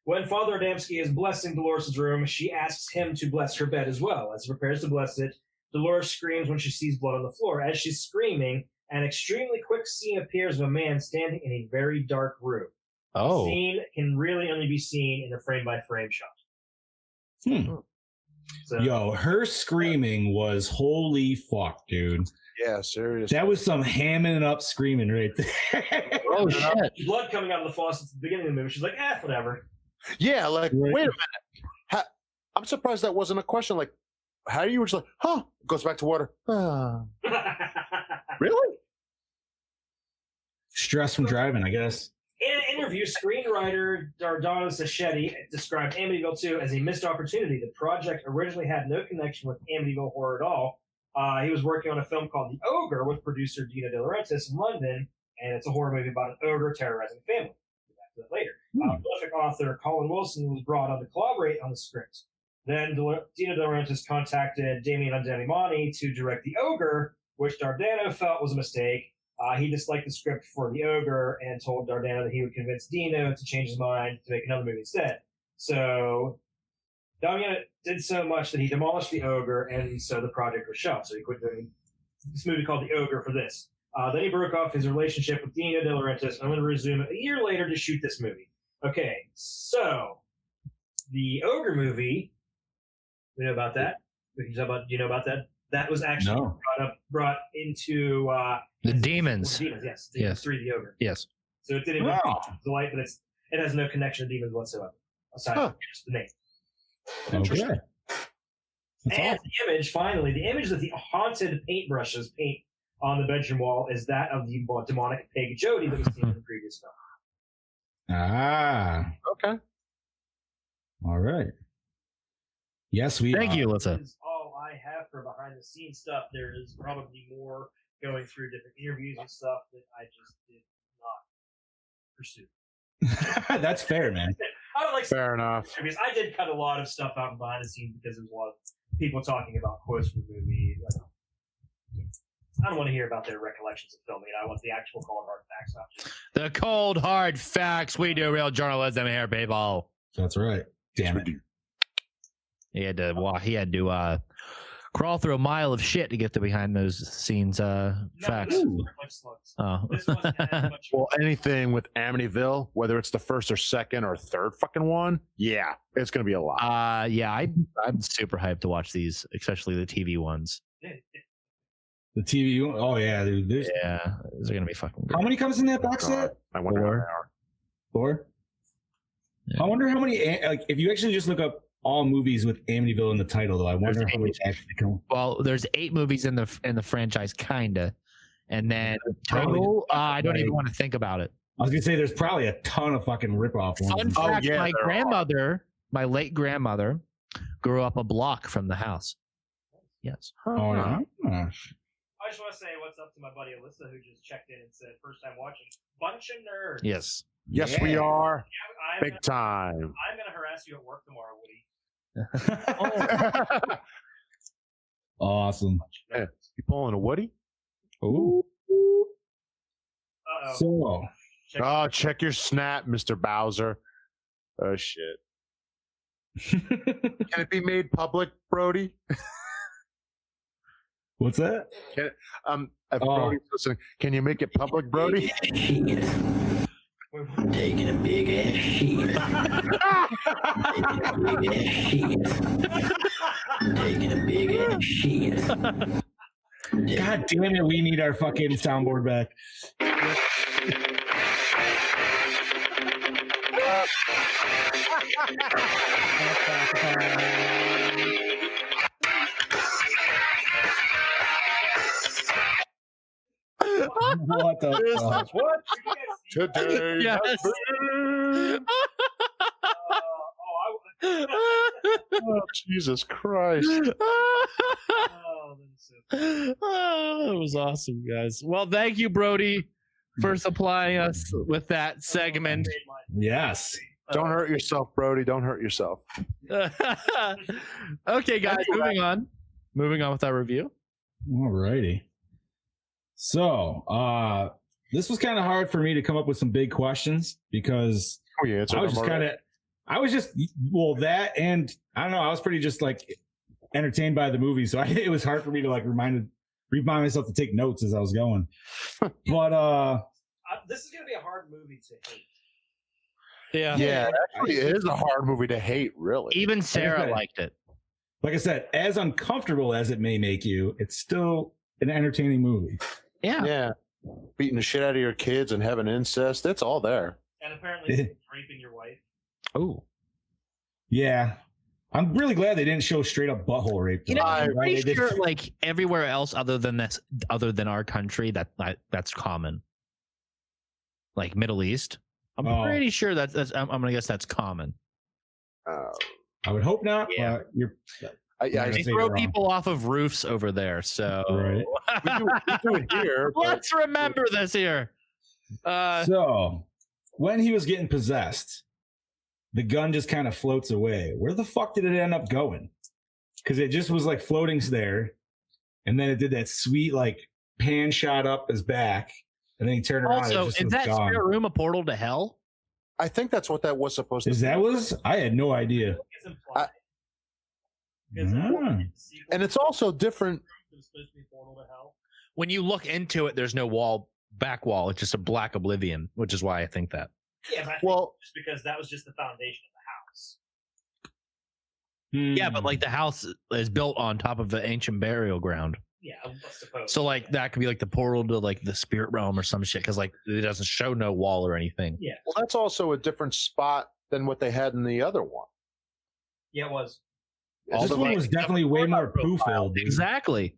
When Father Adamski is blessing Dolores' room, she asks him to bless her bed as well. As he prepares to bless it, Dolores screams when she sees blood on the floor. As she's screaming, an extremely quick scene appears of a man standing in a very dark room. Oh. The scene can really only be seen in a frame-by-frame shot. So, Yo, her screaming was holy fuck, dude. Yeah, seriously. That was some hamming up screaming right there. Oh, shit. blood coming out of the faucet at the beginning of the movie. She's like, whatever. Yeah, like, wait a minute. I'm surprised that wasn't a question. Like, how you were just like, goes back to water. Really? Stress from driving, I guess. In an interview, screenwriter Dardano Sacchetti described Amityville 2 as a missed opportunity. The project originally had no connection with Amityville horror at all. He was working on a film called The Ogre with producer Dino De Laurentiis in London, and it's a horror movie about an ogre terrorizing a family. We'll get back to that later. Prolific author Colin Wilson was brought on to collaborate on the script. Then Dino De Laurentiis contacted Damien Andamimani to direct The Ogre, which Dardano felt was a mistake. He disliked the script for The Ogre and told Dardano that he would convince Dino to change his mind to make another movie instead. So Dardano did so much that he demolished The Ogre, and so the project was shelved. So he quit doing this movie called The Ogre for this. Then he broke off his relationship with Dino De Laurentiis, and I'm going to resume it a year later to shoot this movie. Okay, so the Ogre movie, we know about that? Do you know about that? That was actually brought into the demons. Yes. Demons 3, The Ogre. Yes. So it didn't bring the light, but it has no connection to demons whatsoever, aside from just the name. Interesting. And the image that the haunted paintbrushes paint on the bedroom wall is that of the demonic pig Jody that was seen in the previous film. Ah. Okay. All right. Yes, we. Thank you, Alyssa. That's all I have for behind the scenes stuff. There is probably more going through different interviews and stuff that I just did not pursue. That's fair, man. I don't like fair enough. Interviews. I did cut a lot of stuff out behind the scenes because there was a lot of people talking about quotes from the movie. I don't want to hear about their recollections of filming. I want the actual cold hard facts. Not just the cold hard facts. We do real journalism here, people. That's right. Damn it. He had to crawl through a mile of shit to get to behind those scenes facts. Well, anything with Amityville, whether it's the first or second or third fucking one, yeah, it's gonna be a lot. I'm super hyped to watch these, especially the TV ones. The TV, oh yeah, dude. Yeah, these are gonna be fucking good. How many comes in that box set? I wonder. 4. Yeah. I wonder how many. Like, if you actually just look up all movies with Amityville in the title, though. I wonder how they actually come. Well, there's 8 movies in the franchise, kinda, and then total. I don't even want to think about it. I was gonna say there's probably a ton of fucking ripoff ones. Fun fact: my grandmother, my late grandmother, grew up a block from the house. Yes. Oh, yeah. I just want to say what's up to my buddy Alyssa, who just checked in and said, first time watching. Bunch of nerds. Yes. Yes, we are. I'm Big time. I'm going to harass you at work tomorrow, Woody. Awesome. Yeah. You pulling a Woody? Ooh. Uh-oh. So. Check your snap, Mr. Bowser. Oh, shit. Can it be made public, Brody? What's that? If Brody's listening, can you make it public, Brody? Taking a big ass shit. Taking a big ass shit. God damn it, we need our fucking soundboard back. What the fuck? What? Today. Yes. Oh, Jesus Christ. It was awesome, guys. Well, thank you, Brody, for supplying us with that segment. Yes. Don't hurt yourself, Brody. Don't hurt yourself. Okay, guys, moving on with our review. Alrighty. So, this was kind of hard for me to come up with some big questions because I was just that, and I don't know, I was pretty just like entertained by the movie, so it was hard for me to like remind myself to take notes as I was going. But this is gonna be a hard movie to hate. Yeah, actually, it is a hard movie to hate, really. Even Sarah liked it. Like I said, as uncomfortable as it may make you, it's still an entertaining movie. Yeah. Beating the shit out of your kids and having incest, it's all there. And apparently raping your wife. Oh. Yeah. I'm really glad they didn't show straight up butthole rape. You know, I'm pretty sure like everywhere else other than our country, that's common. Like Middle East. I'm pretty sure that's I'm gonna guess that's common. I would hope not. Yeah. They throw people off of roofs over there, so right. we do it here. Let's remember this here. So when he was getting possessed, the gun just kind of floats away. Where the fuck did it end up going? Because it just was like floating there, and then it did that sweet like pan shot up his back, and then he turned around. Also, is that spare room a portal to hell? I think that's what that was supposed to be. That was? I had no idea. And it's also different. When you look into it, there's no back wall. It's just a black oblivion, which is why I think that. Yeah, but I think just because that was just the foundation of the house. Yeah, but like the house is built on top of the ancient burial ground. Yeah, I suppose. So like that could be like the portal to like the spirit realm or some shit, because like it doesn't show no wall or anything. Yeah. Well, that's also a different spot than what they had in the other one. Yeah, it was. This one was definitely way more poo-filled. Exactly.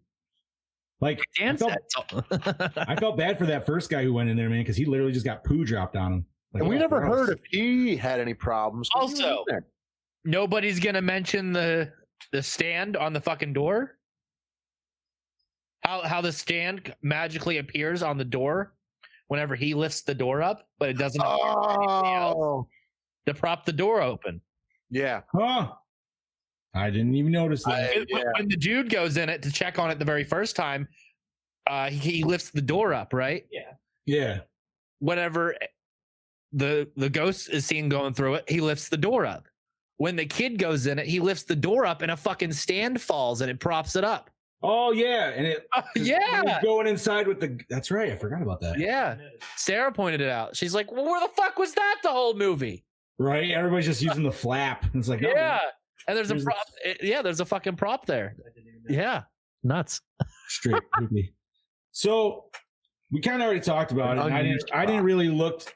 Like I felt bad for that first guy who went in there, man, because he literally just got poo dropped on him. Like, and we never heard if he had any problems. Also, nobody's gonna mention the stand on the fucking door. How the stand magically appears on the door whenever he lifts the door up, but it doesn't appear anything else to prop the door open. Yeah. Huh. I didn't even notice that. When the dude goes in it to check on it the very first time, he lifts the door up, right? Yeah. Yeah. Whenever the ghost is seen going through it, he lifts the door up. When the kid goes in it, he lifts the door up and a fucking stand falls and it props it up. Oh yeah, and it yeah, going inside with the. That's right, I forgot about that. Yeah, Sarah pointed it out. She's like, "Well, where the fuck was that the whole movie?" Right, everybody's just using the flap. It's like, yeah, no, and there's a prop. There's a fucking prop there. Yeah, nuts. Straight creepy. So we kind of already talked about it. And I didn't really look.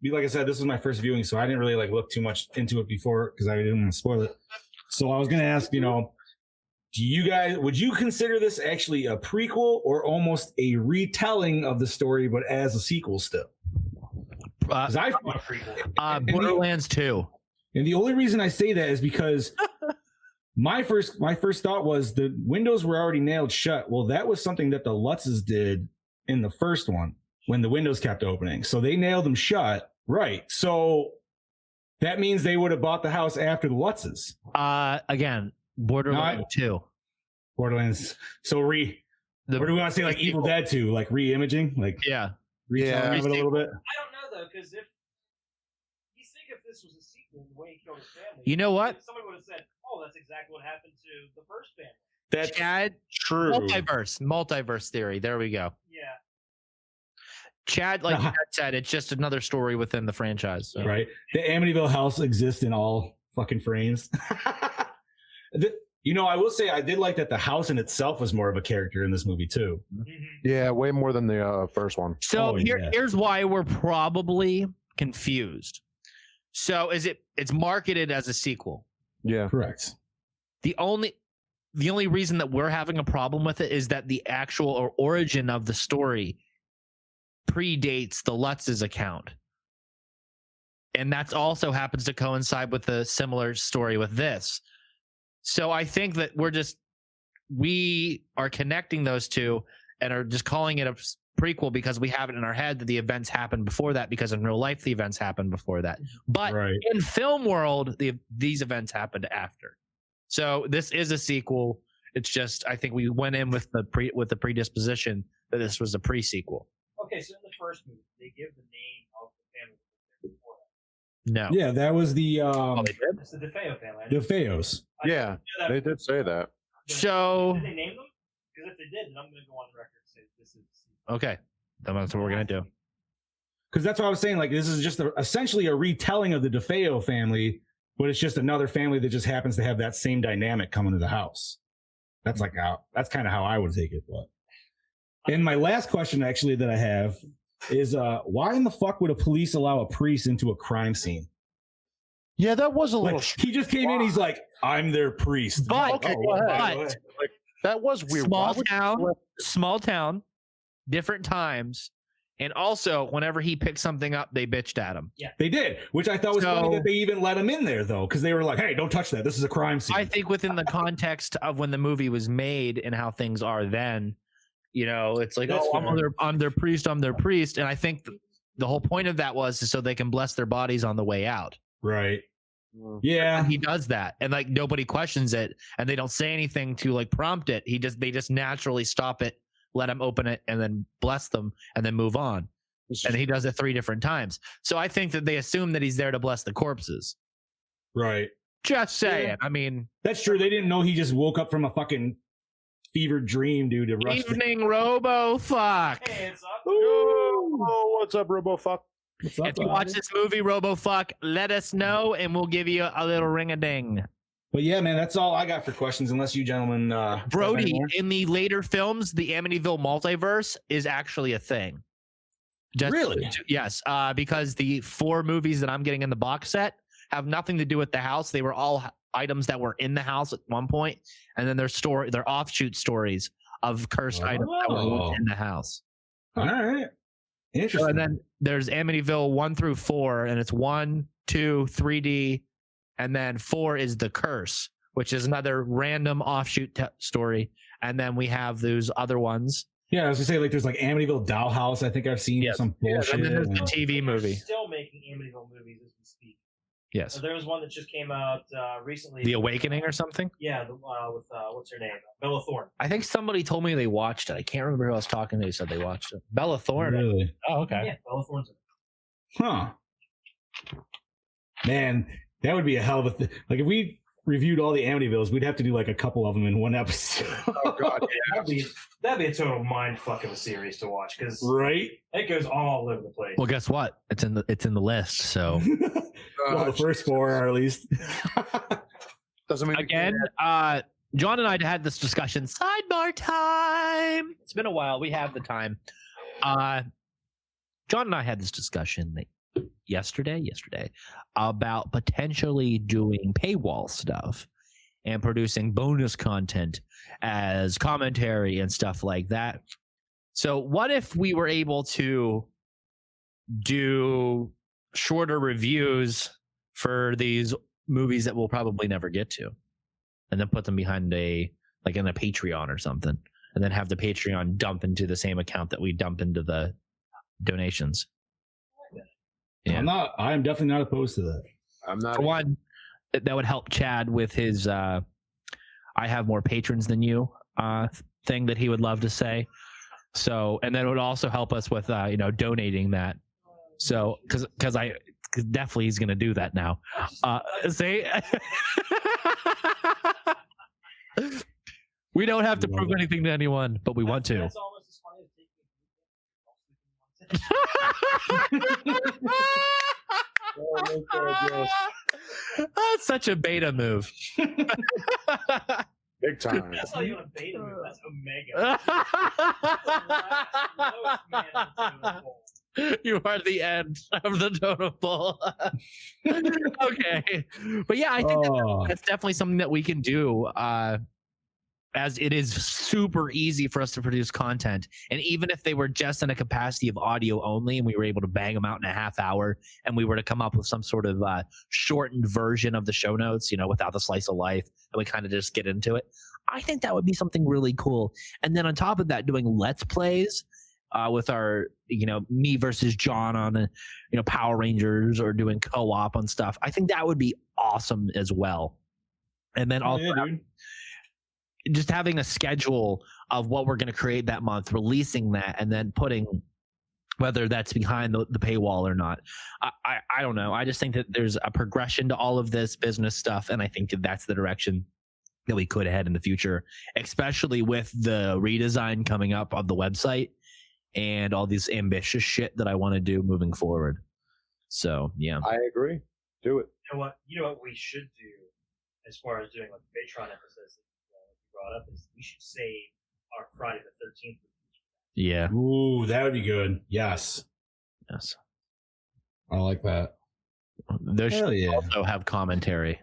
Like I said, this was my first viewing, so I didn't really like look too much into it before because I didn't want to spoil it. So I was going to ask, would you consider this actually a prequel or almost a retelling of the story, but as a sequel still? Borderlands 2. And the only reason I say that is because my first thought was the windows were already nailed shut. Well, that was something that the Lutzes did in the first one when the windows kept opening. So they nailed them shut. Right. So that means they would have bought the house after the Lutzes. Again, Borderlands 2. Borderlands. So or do we want to say like Evil Dead 2, like re-imaging? Like retelling of it a little bit? I don't know, though, because if this was a sequel, the way he killed his family, you know what? Somebody would have said, "Oh, that's exactly what happened to the first family." That's Chad, true. Multiverse theory. There we go. Yeah. Chad, like Chad said, it's just another story within the franchise. So. Right. The Amityville house exists in all fucking frames. I will say I did like that the house in itself was more of a character in this movie too. Yeah, way more than the first one. So here's why we're probably confused. So it's marketed as a sequel. Yeah. Correct. The only reason that we're having a problem with it is that the actual origin of the story predates the Lutz's account. And that also happens to coincide with a similar story with this. So I think that we are connecting those two and are just calling it a prequel because we have it in our head that the events happened before that, because in real life the events happened before that. But in film world, these events happened after. So this is a sequel. It's just I think we went in with the predisposition that this was a pre-sequel. Okay, so in the first movie, they give the name of the family before that. No. Yeah, that was the they did? It's the DeFeo family. DeFeos. Yeah, they did say that. So did they name them? Because if they did, then I'm going to go on the record and say this is. Okay, then that's what we're gonna do. Because that's what I was saying. Like this is just essentially a retelling of the DeFeo family, but it's just another family that just happens to have that same dynamic coming to the house. That's that's kind of how I would take it. But and my last question actually that I have is why in the fuck would a police allow a priest into a crime scene? Yeah, that was a little. He just came in. He's like, "I'm their priest." But, okay, go ahead. That was weird. Small town, different times, and also whenever he picked something up, they bitched at him. Yeah, they did, which I thought was funny that they even let him in there though, because they were like, "Hey, don't touch that. This is a crime scene." I think within the context of when the movie was made and how things are then, it's like, I'm their priest, and I think the whole point of that was so they can bless their bodies on the way out. Right. Yeah, and he does that, and like nobody questions it, and they don't say anything to like prompt it. They just naturally stop it, let him open it, and then bless them, and then move on. And he does it 3 different times. So I think that they assume that he's there to bless the corpses. Right. Just saying. Yeah. I mean, that's true. They didn't know he just woke up from a fucking fevered dream, dude. Evening, Robo Fuck. Hey, it's up. Oh, what's up, Robo Fuck? If you watch this movie, RoboFuck, let us know, and we'll give you a little ring-a-ding. But yeah, man, that's all I got for questions, unless you gentlemen... Brody, in the later films, the Amityville multiverse is actually a thing. Really? Yes, because the 4 movies that I'm getting in the box set have nothing to do with the house. They were all items that were in the house at one point, and then they're offshoot stories of cursed items that were in the house. All right. Interesting. So, and then there's Amityville 1 through 4, and it's 1, 2, 3D, and then 4 is The Curse, which is another random offshoot story. And then we have those other ones. Yeah, I was gonna say there's like Amityville Dollhouse. I think I've seen some bullshit. And then there's the TV movie. They're still making Amityville movies as we speak. Yes. There was one that just came out recently. The Awakening or something? Yeah, with what's her name? Bella Thorne. I think somebody told me they watched it. I can't remember who I was talking to. They said they watched it. Bella Thorne. Really? Oh, okay. Yeah, Bella Thorne's in it. Huh. Man, that would be a hell of a thing. Like if we reviewed all the Amityvilles, we'd have to do like a couple of them in one episode. Oh god, yeah. That'd be a total mind fuck of a series to watch, because it goes all over the place. Well, guess what? It's in the list. So well, the first 4 are at least. Doesn't mean again. John and I had this discussion. Sidebar time. It's been a while. We have the time. John and I had this discussion yesterday about potentially doing paywall stuff. and producing bonus content as commentary and stuff like that. So what if we were able to do shorter reviews for these movies that we'll probably never get to, and then put them behind in a Patreon or something, and then have the Patreon dump into the same account that we dump into the donations. Yeah. I'm definitely not opposed to that. I'm not. For one, that would help Chad with his I have more patrons than you thing that he would love to say. So, and then it would also help us with donating that. So, because definitely he's going to do that now. See, we don't have to prove anything to anyone, but we want to. That's almost as funny as That's such a beta move. Big time. That's not even a beta move. That's Omega. You are the end of the totem pole. Okay, but yeah, I think that's definitely something that we can do. As it is super easy for us to produce content, and even if they were just in a capacity of audio only, and we were able to bang them out in a half hour, and we were to come up with some sort of shortened version of the show notes, without the slice of life, and we kind of just get into it, I think that would be something really cool. And then on top of that, doing let's plays with our me versus John on Power Rangers, or doing co-op on stuff. I think that would be awesome as well. And then also just having a schedule of what we're going to create that month, releasing that, and then putting whether that's behind the paywall or not. I don't know. I just think that there's a progression to all of this business stuff, and I think that that's the direction that we could head in the future, especially with the redesign coming up of the website and all these ambitious shit that I want to do moving forward. So yeah, I agree. Do it. You know what we should do as far as doing like Patreon episodes that you brought up is we should save our Friday the 13th. Yeah. Ooh, that would be good. Yes. I like that. There should also have commentary.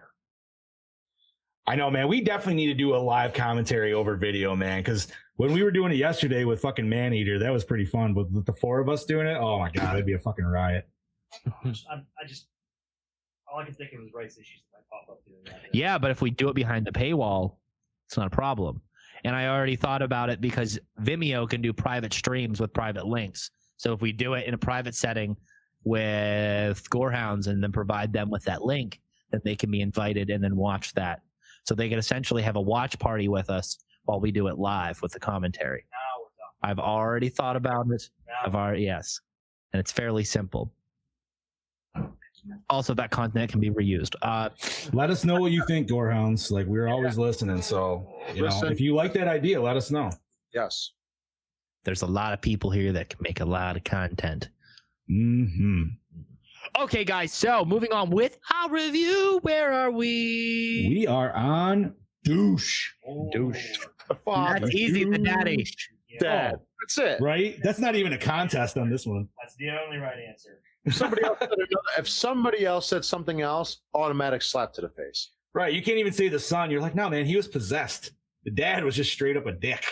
I know, man. We definitely need to do a live commentary over video, man. Because when we were doing it yesterday with fucking Maneater, that was pretty fun. But with the four of us doing it, oh my god, it'd be a fucking riot. All I can think of is rights issues that might pop up doing that. Yeah, but if we do it behind the paywall, it's not a problem. And I already thought about it because Vimeo can do private streams with private links. So if we do it in a private setting with Gorehounds and then provide them with that link, then they can be invited and then watch that. So they can essentially have a watch party with us while we do it live with the commentary. Now we're talking. I've already thought about it. Yes. And it's fairly simple. Also, that content can be reused. Let us know what you think, Gorehounds. Like, we're always listening. So, if you like that idea, let us know. Yes. There's a lot of people here that can make a lot of content. Mm-hmm. Okay, guys. So, moving on with our review. Where are we? We are on Douche. Douche. That's easy, the daddy. Dad. That's it. Right? That's not even a contest on this one. That's the only right answer. If somebody else said something else, automatic slap to the face. Right. You can't even say the son. You're like, no, man, he was possessed. The dad was just straight up a dick.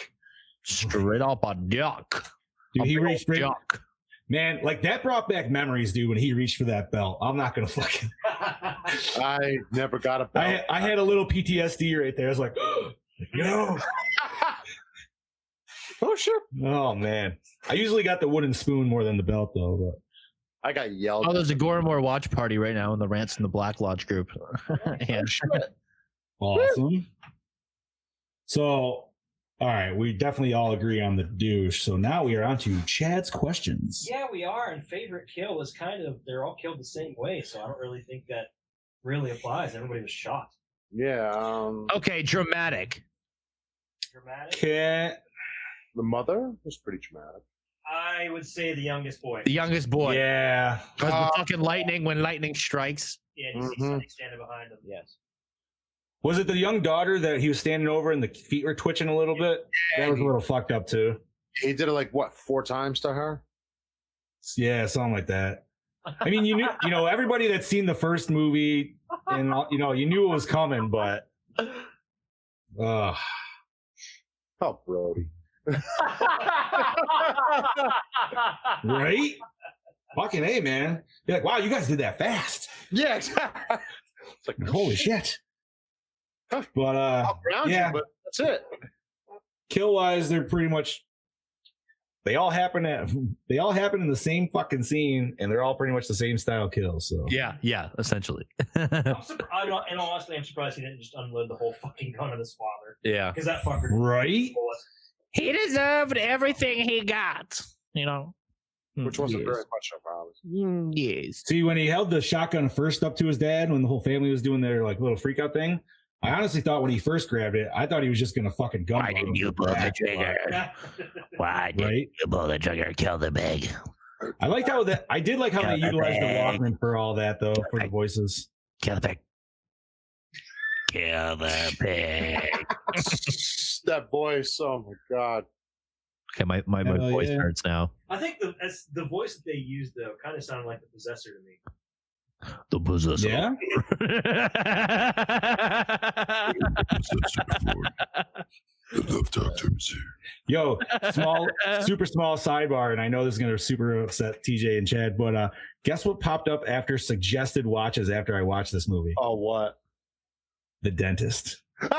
Straight up a dick. Dude, he reached straight up. Man, like that brought back memories, dude, when he reached for that belt. I'm not going to fucking. I never got a belt. I had a little PTSD right there. I was like, no. Oh, sure. Oh, man. I usually got the wooden spoon more than the belt, though. But I got yelled. Oh, there's a Gore N More watch party right now in the Rants in the Black Lodge group. Yeah. Awesome. So, all right, we definitely all agree on the douche. So now we are on to Chad's questions. Yeah, we are. And favorite kill is they're all killed the same way. So I don't really think that really applies. Everybody was shot. Yeah. Okay, dramatic. Cat. The mother was pretty traumatic. I would say the youngest boy. The youngest boy. Yeah. Because the fucking lightning, when lightning strikes. Yeah, you see something standing behind him. Yes. Was it the young daughter that he was standing over and the feet were twitching a little bit? That was a little fucked up too. He did it like what, 4 times to her? Yeah, something like that. I mean, you knew, everybody that's seen the first movie, and you knew it was coming, but Ugh. Oh, Brody. Right? Fucking A, man. You're like, wow, you guys did that fast. Yeah, exactly. It's like, Holy shit. But I'll ground yeah. you, but that's it. Kill wise, they're pretty much they all happen in the same fucking scene, and they're all pretty much the same style kills. So Yeah, essentially. In all honesty, I'm surprised he didn't just unload the whole fucking gun on his father. Yeah. Because that fucker. Right? He deserved everything he got. You know. Which wasn't Yes. very much a problem. Yes. See, when he held the shotgun first up to his dad, when the whole family was doing their like little freak out thing, I honestly thought when he first grabbed it, I thought he was just gonna fucking gun. Why didn't you pull the trigger? Why didn't you pull the trigger? Kill the pig. I liked how that. I did like how they utilized the Walkman for all that, though, for the voices. Kill the pig. Kill the pig. That voice, oh my god. Okay, my voice hurts now. I think the voice that they used though kind of sounded like the Possessor to me. The Possessor. Yeah. Yo, super small sidebar, and I know this is gonna super upset TJ and Chad, but guess what popped up after suggested watches after I watched this movie? Oh, what? The Dentist. We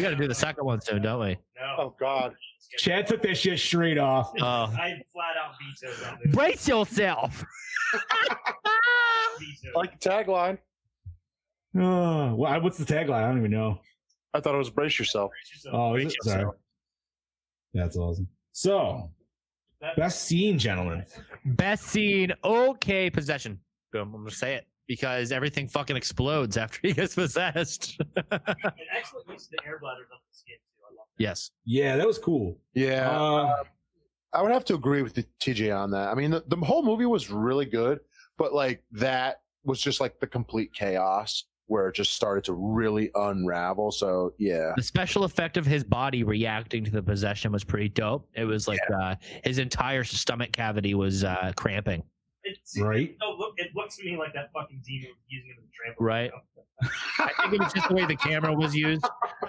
got to do the second one soon, don't we? No. Oh god. Chad took that shit straight off. Oh. I flat out vetoed that movie. Brace yourself. Like the tagline. Oh, well, what's the tagline? I don't even know. I thought it was brace yourself. Oh, is it? Sorry. That's awesome. So, best scene, gentlemen. Best scene. Okay, possession. Boom. I'm gonna say it because everything fucking explodes after he gets possessed. An excellent use of the air bladders on the skin too. I love that. Yes. Yeah, that was cool. Yeah. I would have to agree with the TJ on that. I mean, the whole movie was really good, but like that was just like the complete chaos where it just started to really unravel. So yeah. The special effect of his body reacting to the possession was pretty dope. It was like his entire stomach cavity was cramping. Right. It looks to me like that fucking demon using him as a trampoline. Right. I think it was just the way the camera was used.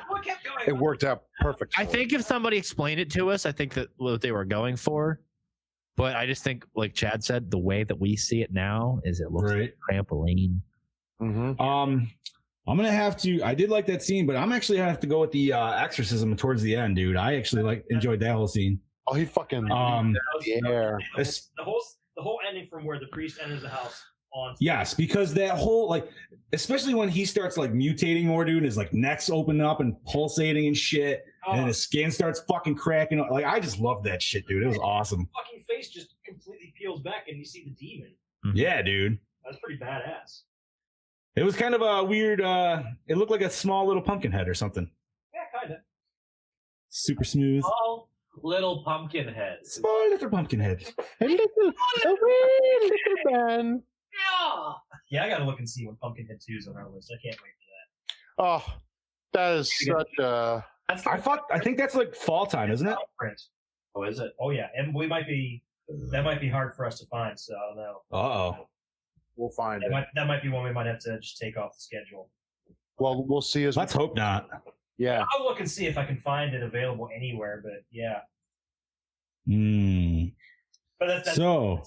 What kept going? It worked out perfect. I think if somebody explained it to us, I think that what they were going for. But I just think, like Chad said, the way that we see it now is it looks like a trampoline. Mm-hmm. I'm gonna have to. I did like that scene, but I'm actually gonna have to go with the exorcism towards the end, dude. I actually enjoyed that whole scene. Oh, he fucking the whole ending from where the priest enters the house on. Yes, because that whole especially when he starts mutating more, dude, and his neck's opening up and pulsating and shit, and his skin starts fucking cracking. I just loved that shit, dude. It was awesome. Fucking face just completely peels back, and you see the demon. Yeah, dude. That's pretty badass. It was kind of a weird. It looked like a small little pumpkin head or something. Yeah, kind of. Super smooth. Small little pumpkin head. Small little pumpkin head. Yeah, I gotta look and see when Pumpkinhead 2 is on our list. I can't wait for that. Oh, that is such a. I think that's fall time, isn't it? Oh, is it? Oh yeah, and that might be hard for us to find. So I don't know. Uh-oh. We'll find it. That might be one we might have to just take off the schedule. Well, we'll see. Let's hope not. Yeah. I'll look and see if I can find it available anywhere. But yeah. But that's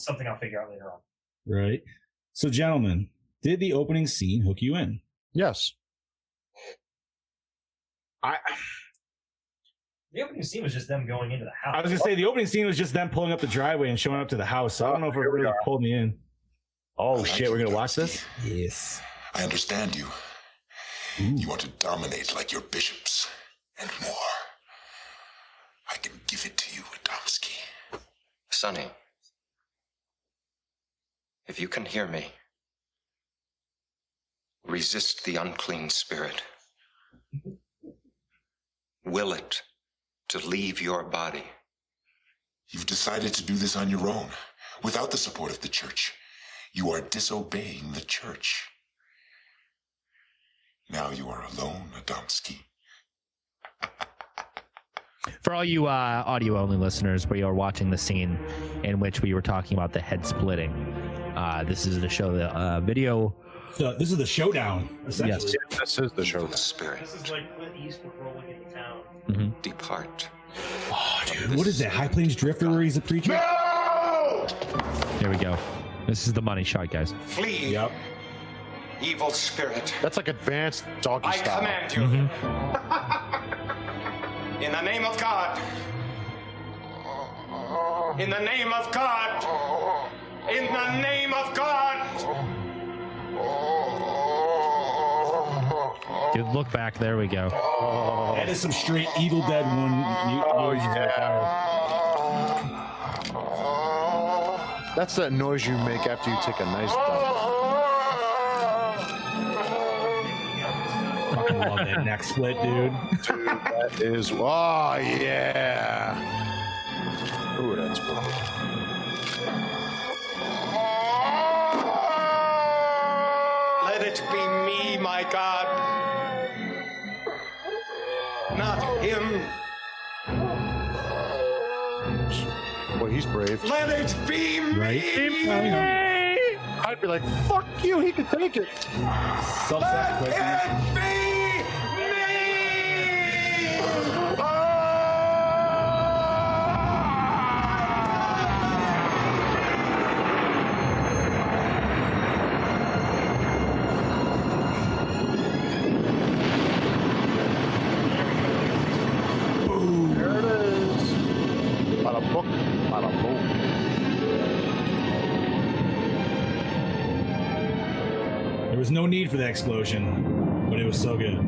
something I'll figure out later on. Right. So, gentlemen, did the opening scene hook you in? Yes. The opening scene was just them going into the house. I was gonna say the opening scene was just them pulling up the driveway and showing up to the house. So I don't know if it really pulled me in. Oh shit, we're gonna watch this? Yes. I understand you. You want to dominate like your bishops and more. I can give it to you, Adamski. Sonny, if you can hear me, resist the unclean spirit. Will it to leave your body. You've decided to do this on your own, without the support of the church. You are disobeying the church. Now you are alone, Adamski. For all you audio-only listeners, we are watching the scene in which we were talking about the head splitting. This is to show the video This is the showdown. Yes. This is the show. Spirit, This is like Clint Eastwood rolling into town. depart. Oh, dude, what is that? High Plains Drifter where he's a preacher? Here we go. This is the money shot, guys. Flee, Yep. evil spirit. That's like advanced doggy I style. command you. In the name of God. In the name of God. In the name of God. Dude, look back. There we go. That is some straight Evil Dead one. Oh, yeah. That's that noise you make after you take a nice dump. Fucking love that neck split, dude. Dude, that is. Oh, yeah. Ooh, that's cool. Let it be me, my God. Not him. Boy, he's brave. Let it be me. Right? I'd be like, fuck you, he could take it. Self-sacrifice. Let it be me. There it is. Bada book, bada boom. There was no need for the explosion, but it was so good.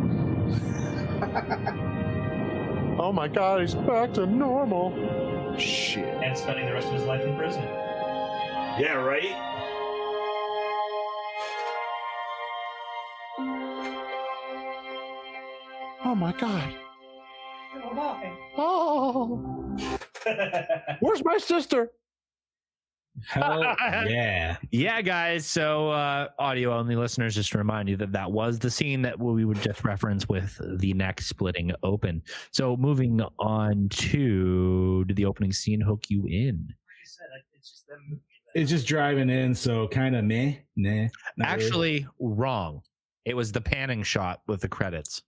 Oh my god, he's back to normal. Shit. And spending the rest of his life in prison. Yeah, right? Oh my god. Oh. Where's my sister? Hell yeah. Yeah, guys. So, audio only listeners, just to remind you that that was the scene that we would just reference with the neck splitting open. So, moving on to, did the opening scene hook you in? It's just them. It's just driving in, so kind of meh. Nah. not Actually, wrong. It was the panning shot with the credits.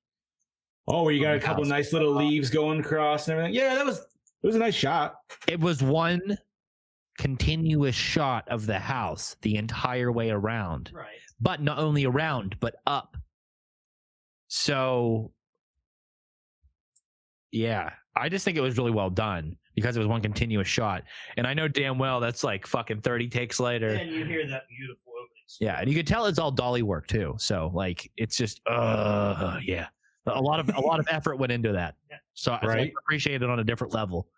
really. Oh, where you got a the couple house. nice little leaves going across and everything. Yeah, it was a nice shot. It was one continuous shot of the house the entire way around. Right. But not only around, but up. So, yeah, I just think it was really well done because it was one continuous shot. And I know damn well that's like fucking 30 takes later. And you hear that beautiful opening. Yeah, and you could tell it's all dolly work too. So like it's just yeah. A lot of effort went into that. Yeah. So I appreciate it on a different level.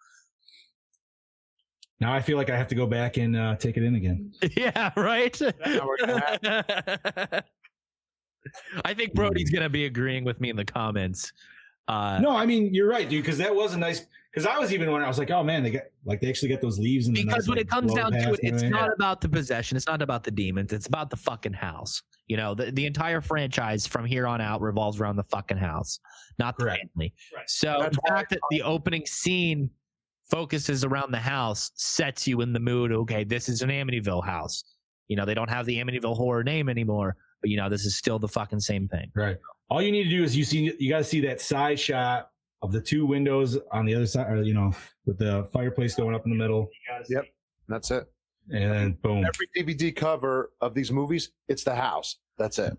Now I feel like I have to go back and take it in again. Yeah, right. I think Brody's gonna be agreeing with me in the comments. No, I mean you're right, dude. Because that was a nice. Because I was even wondering, I was like, oh man, they actually get those leaves in the because nice, when like, it comes blow down to past it, and it's everything. not about the possession. It's not about the demons. It's about the fucking house. You know, the entire franchise from here on out revolves around the fucking house, not the family. Right. So the fact that the opening scene focuses around the house sets you in the mood. Okay, this is an Amityville house. You know, they don't have the Amityville horror name anymore, but you know, this is still the fucking same thing. Right. All you need to do is you got to see that side shot of the two windows on the other side, or with the fireplace going up in the middle. Yep. That's it. And then boom. Every DVD cover of these movies, it's the house. That's it.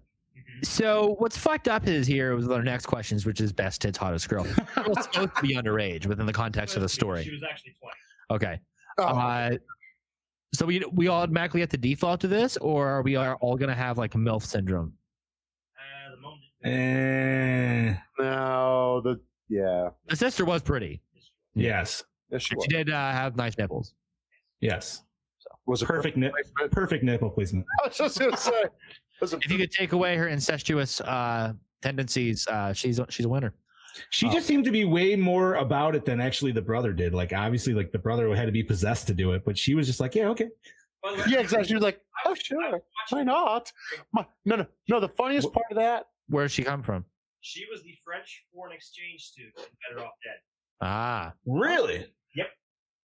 So what's fucked up is here with our next questions, which is best tits hottest girl. Girl's supposed to be underage within the context of the story. She was actually 20. Okay. So we all automatically have to default to this, or are we all going to have like MILF syndrome? No, yeah. The sister was pretty. Yes. Yes, she She did have nice nipples. Yes. Was it perfect nipple placement. I was just gonna say. If you could take away her incestuous tendencies, she's a winner. She just seemed to be way more about it than actually the brother did. Like obviously, like the brother had to be possessed to do it, but she was just like, yeah, okay. Yeah, exactly. She was like, oh sure, why not? No. The funniest part of that. Where did she come from? She was the French foreign exchange student in Better Off Dead. Ah, really? Yep.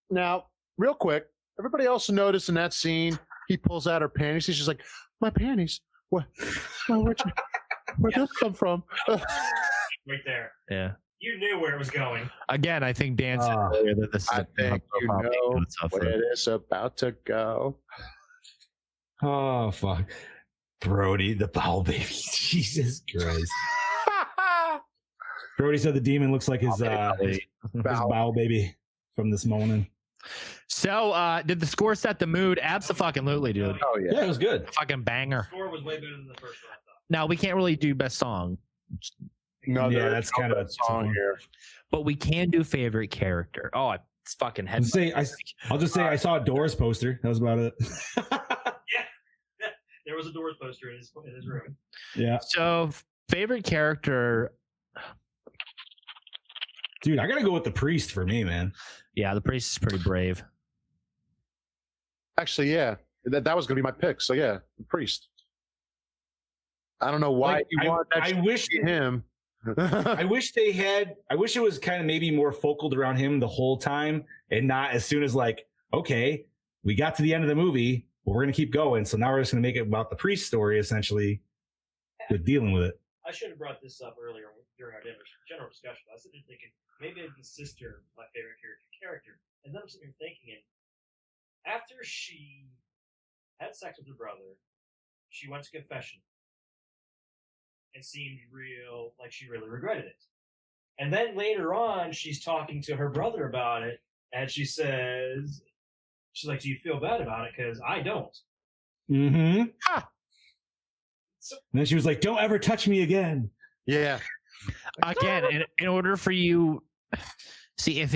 Now, real quick, everybody else noticed in that scene, he pulls out her panties. She's like, my panties. Where'd this come from? Right there. Yeah. You knew where it was going. Again, I think Dan said earlier that this is I think you know where it is about to go. Oh, fuck. Brody, the bowel baby. Jesus Christ. Brody said the demon looks like his bowel baby from this morning. So, did the score set the mood? Abso-fucking-lutely, dude. Oh, yeah. Yeah, it was good. Fucking banger. The score was way better than the first one, I thought. Now, we can't really do best song. No, Yeah, that's kind of a song here. But we can do favorite character. Oh, it's fucking head. I'll just say I saw a Doors poster. That was about it. Yeah. There was a Doors poster in his room. Yeah. So, favorite character. Dude, I got to go with the priest for me, man. Yeah, the priest is pretty brave. Actually, yeah. That was going to be my pick. So, yeah, the priest. I don't know why Like, you want that I shit wish to be him. I wish it was kind of maybe more focused around him the whole time and not as soon as like, okay, we got to the end of the movie, but we're going to keep going. So now we're just going to make it about the priest story, essentially, with dealing with it. I should have brought this up earlier during our general discussion. I was sitting there thinking, maybe the sister, my favorite character. And then I'm sitting there thinking, after she had sex with her brother, she went to confession and seemed like she really regretted it. And then later on, she's talking to her brother about it, and she's like, do you feel bad about it? Because I don't. Mm-hmm. Ha! So, and then she was like, don't ever touch me again. Yeah. Again, in order for you, see if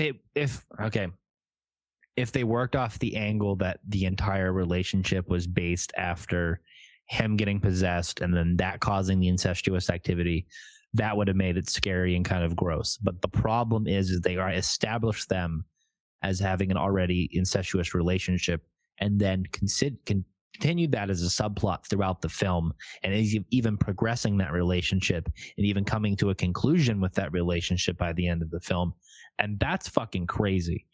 they worked off the angle that the entire relationship was based after him getting possessed and then that causing the incestuous activity, that would have made it scary and kind of gross. But the problem is they are established them as having an already incestuous relationship and then continued that as a subplot throughout the film, and is even progressing that relationship and even coming to a conclusion with that relationship by the end of the film. And that's fucking crazy.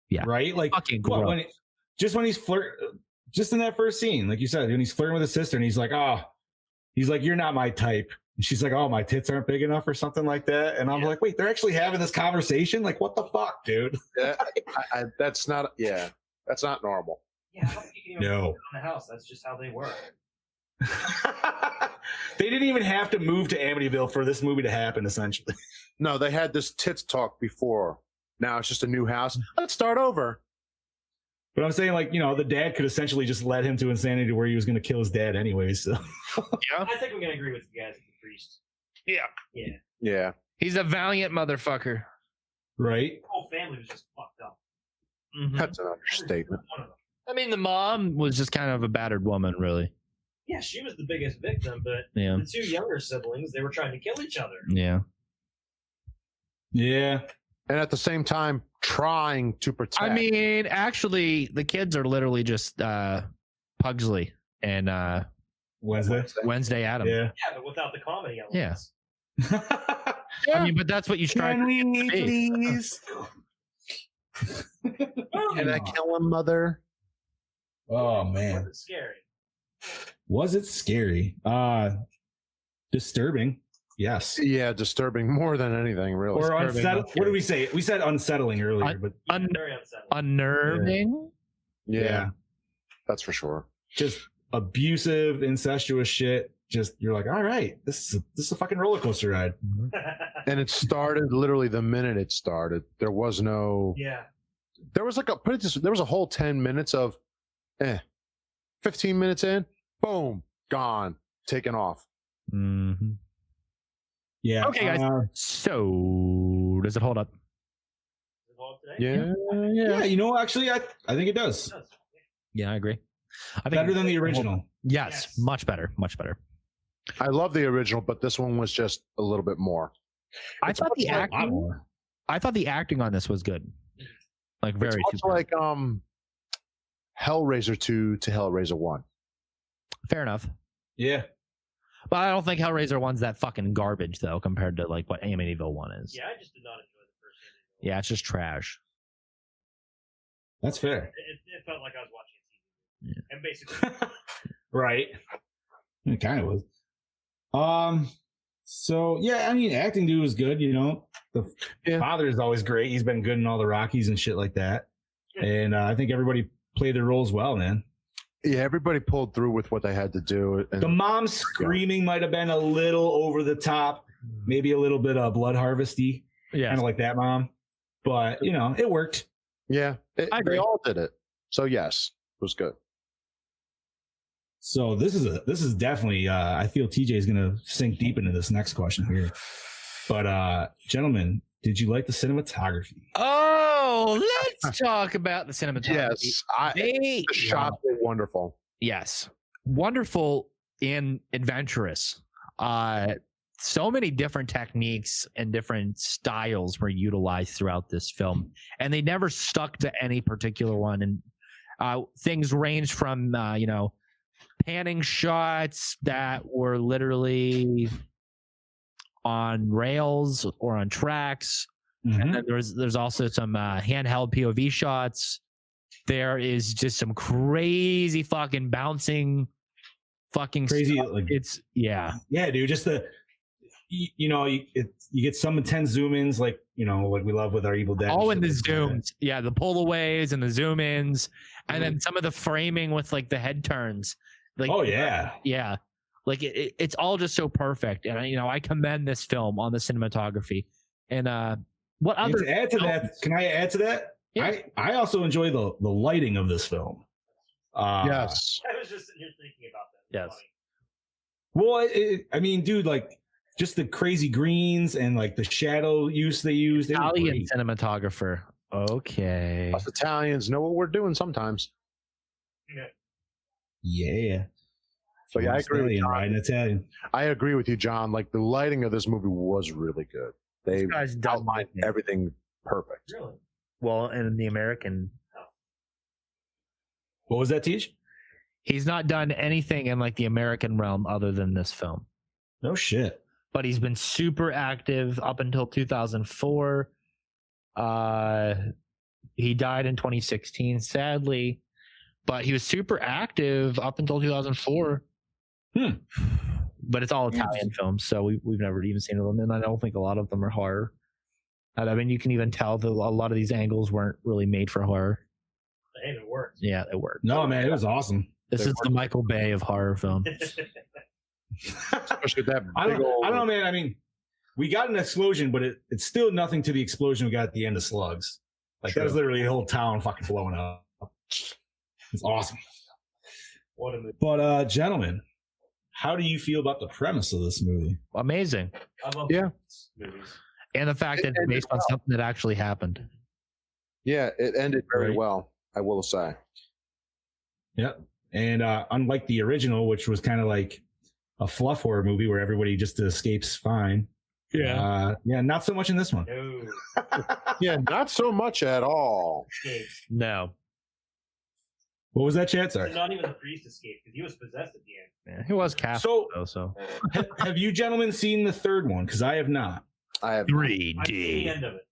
Yeah. Right? Like, fucking gross. When he's just in that first scene, like you said, when he's flirting with his sister and he's like, you're not my type. And she's like, oh, my tits aren't big enough or something like that. And I'm like, wait, they're actually having this conversation? Like, what the fuck, dude? Yeah, that's not normal. Yeah, I don't think you can even put it on the house. That's just how they work. They didn't even have to move to Amityville for this movie to happen, essentially. No, they had this tits talk before. Now it's just a new house. Let's start over. But I'm saying, like, the dad could essentially just led him to insanity where he was going to kill his dad anyway. So, yeah, I think I'm going to agree with you guys with the priest. Yeah. He's a valiant motherfucker. Right? The whole family was just fucked up. Mm-hmm. That's an understatement. I mean, the mom was just kind of a battered woman, really. Yeah, she was the biggest victim, but the two younger siblings, they were trying to kill each other. Yeah. Yeah. And at the same time, trying to protect. I mean, actually, the kids are literally just Pugsley and Wednesday Addams. Yeah, but without the comedy elements. Yeah. I mean, but that's what you strive for. Can we please? Can I kill him, mother? Oh, man. Was it scary? Was it scary? Disturbing. Yes. Yeah, disturbing more than anything, really. Or unsettling. What did we say? We said unsettling earlier, but very unsettling. Unnerving. Yeah, that's for sure. Just abusive, incestuous shit. Just you're like, all right, this is a fucking roller coaster ride. And it started literally the minute it started. There was no. Yeah. There was there was a whole 10 minutes of, 15 minutes in, boom, gone, taken off. Mm-hmm. Yeah. Okay, guys. So, does it hold up? Yeah. Actually, I think it does. Yeah, I agree. I think Better than the original. Yes, much better. Much better. I love the original, but this one was just a little bit more. I thought the acting on this was good. Like very it's much like Hellraiser 2 to Hellraiser 1. Fair enough. Yeah. But I don't think Hellraiser 1's that fucking garbage though compared to like what Amityville 1 is. Yeah, I just did not enjoy the first Amityville. Yeah, it's just trash. That's fair. It felt like I was watching a TV. And basically right. It kind of was. So yeah, I mean, acting dude was good. The father is always great. He's been good in all the Rockies and shit like that. And I think everybody played their roles well, man. Yeah, everybody pulled through with what they had to do. And the mom screaming might have been a little over the top, maybe a little bit of Blood Harvesty, kind of like that mom. But it worked. Yeah, they all did it. So yes, it was good. So this is definitely. I feel TJ is going to sink deep into this next question here. But gentlemen, did you like the cinematography? Oh, let's talk about the cinematography. Yes, the shots were wonderful. Yes, wonderful and adventurous. So many different techniques and different styles were utilized throughout this film, and they never stuck to any particular one. And things ranged from panning shots that were literally on rails or on tracks. And then there's also some handheld POV shots. There is just some crazy fucking bouncing fucking crazy stuff. It's dude, just you get some intense zoom ins like we love with our Evil Dead. In the zooms, the pull-aways and the zoom-ins, and then some of the framing with like the head turns. Like, like it's all just so perfect, and I commend this film on the cinematography. And what other? And to add to that, can I add to that? Yeah. I also enjoy the lighting of this film. Yes, I was just here thinking about that. Yes. Well, I mean, dude, like just the crazy greens and like the shadow use they used. Italian cinematographer. Okay. Us Italians know what we're doing sometimes. Yeah. But I agree with John. Right, Italian. I agree with you, John. Like the lighting of this movie was really good. They outlined everything perfect. Really? Well, and the American. What was that, Teach? He's not done anything in like the American realm other than this film. No shit. But he's been super active up until 2004. He died in 2016, sadly. But he was super active up until 2004. But it's all Italian films, so we've never even seen them, and I don't think a lot of them are horror. I mean, you can even tell that a lot of these angles weren't really made for horror. Hey, it worked. Yeah, it worked. No, man, it was awesome. This is the Michael Bay of horror film. Especially that I don't know, man. I mean, we got an explosion, but it's still nothing to the explosion we got at the end of Slugs. Like, that was literally a whole town fucking blowing up. It's awesome. What a movie. But, gentlemen, how do you feel about the premise of this movie? Amazing. I love movies. And the fact that it's based on something that actually happened. Yeah, it ended very well, I will say. Yep. And unlike the original, which was kind of like a fluff horror movie where everybody just escapes fine. Yeah. Not so much in this one. No. Yeah, not so much at all. No. What was that, Chad? Sorry. Not even the priest escaped because he was possessed at the end. Yeah, he was Catholic, so. Have you gentlemen seen the third one? Because I have not. I have 3D. I've seen the end of it.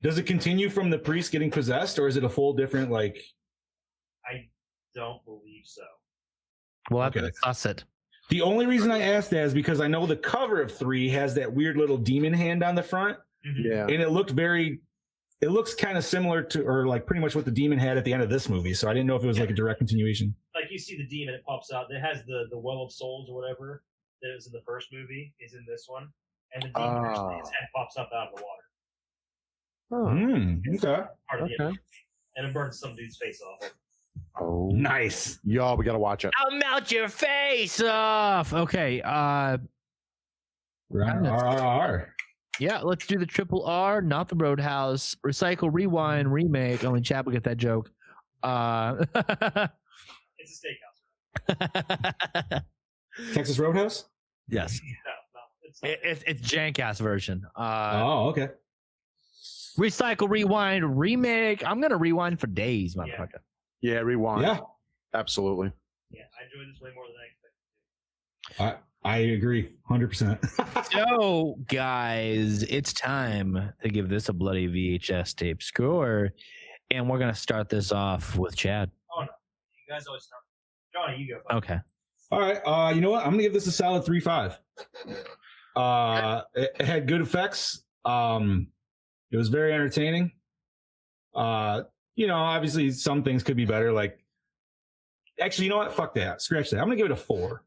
Does it continue from the priest getting possessed, or is it a full different like? I don't believe so. We'll have to discuss it. The only reason I asked that is because I know the cover of 3 has that weird little demon hand on the front. Yeah. And it looks kind of similar to, or like pretty much what the demon had at the end of this movie. So I didn't know if it was like a direct continuation. Like you see the demon, it pops out. It has the well of souls or whatever that was in the first movie is in this one. And the demon actually, its head pops up out of the water. Okay. Part of the end. And it burns some dude's face off. Oh, nice. Y'all, we gotta watch it. I'll melt your face off. Okay. R. Yeah, let's do the triple R, not the Roadhouse. Recycle, rewind, remake. Only Chad will get that joke. It's a steakhouse. Texas Roadhouse? Yes. No, it's Jankass version. Okay. Recycle, rewind, remake. I'm gonna rewind for days, motherfucker. Yeah, rewind. Yeah. Absolutely. Yeah, I enjoyed this way more than I expected. I agree 100%. So, guys, it's time to give this a bloody VHS tape score. And we're going to start this off with Chad. Oh, no. You guys always start. Johnny, you go. Okay. All right. You know what? I'm gonna give this a solid 3.5. It had good effects. It was very entertaining. Obviously some things could be better. Like, actually, you know what? Fuck that. Scratch that. I'm gonna give it a 4.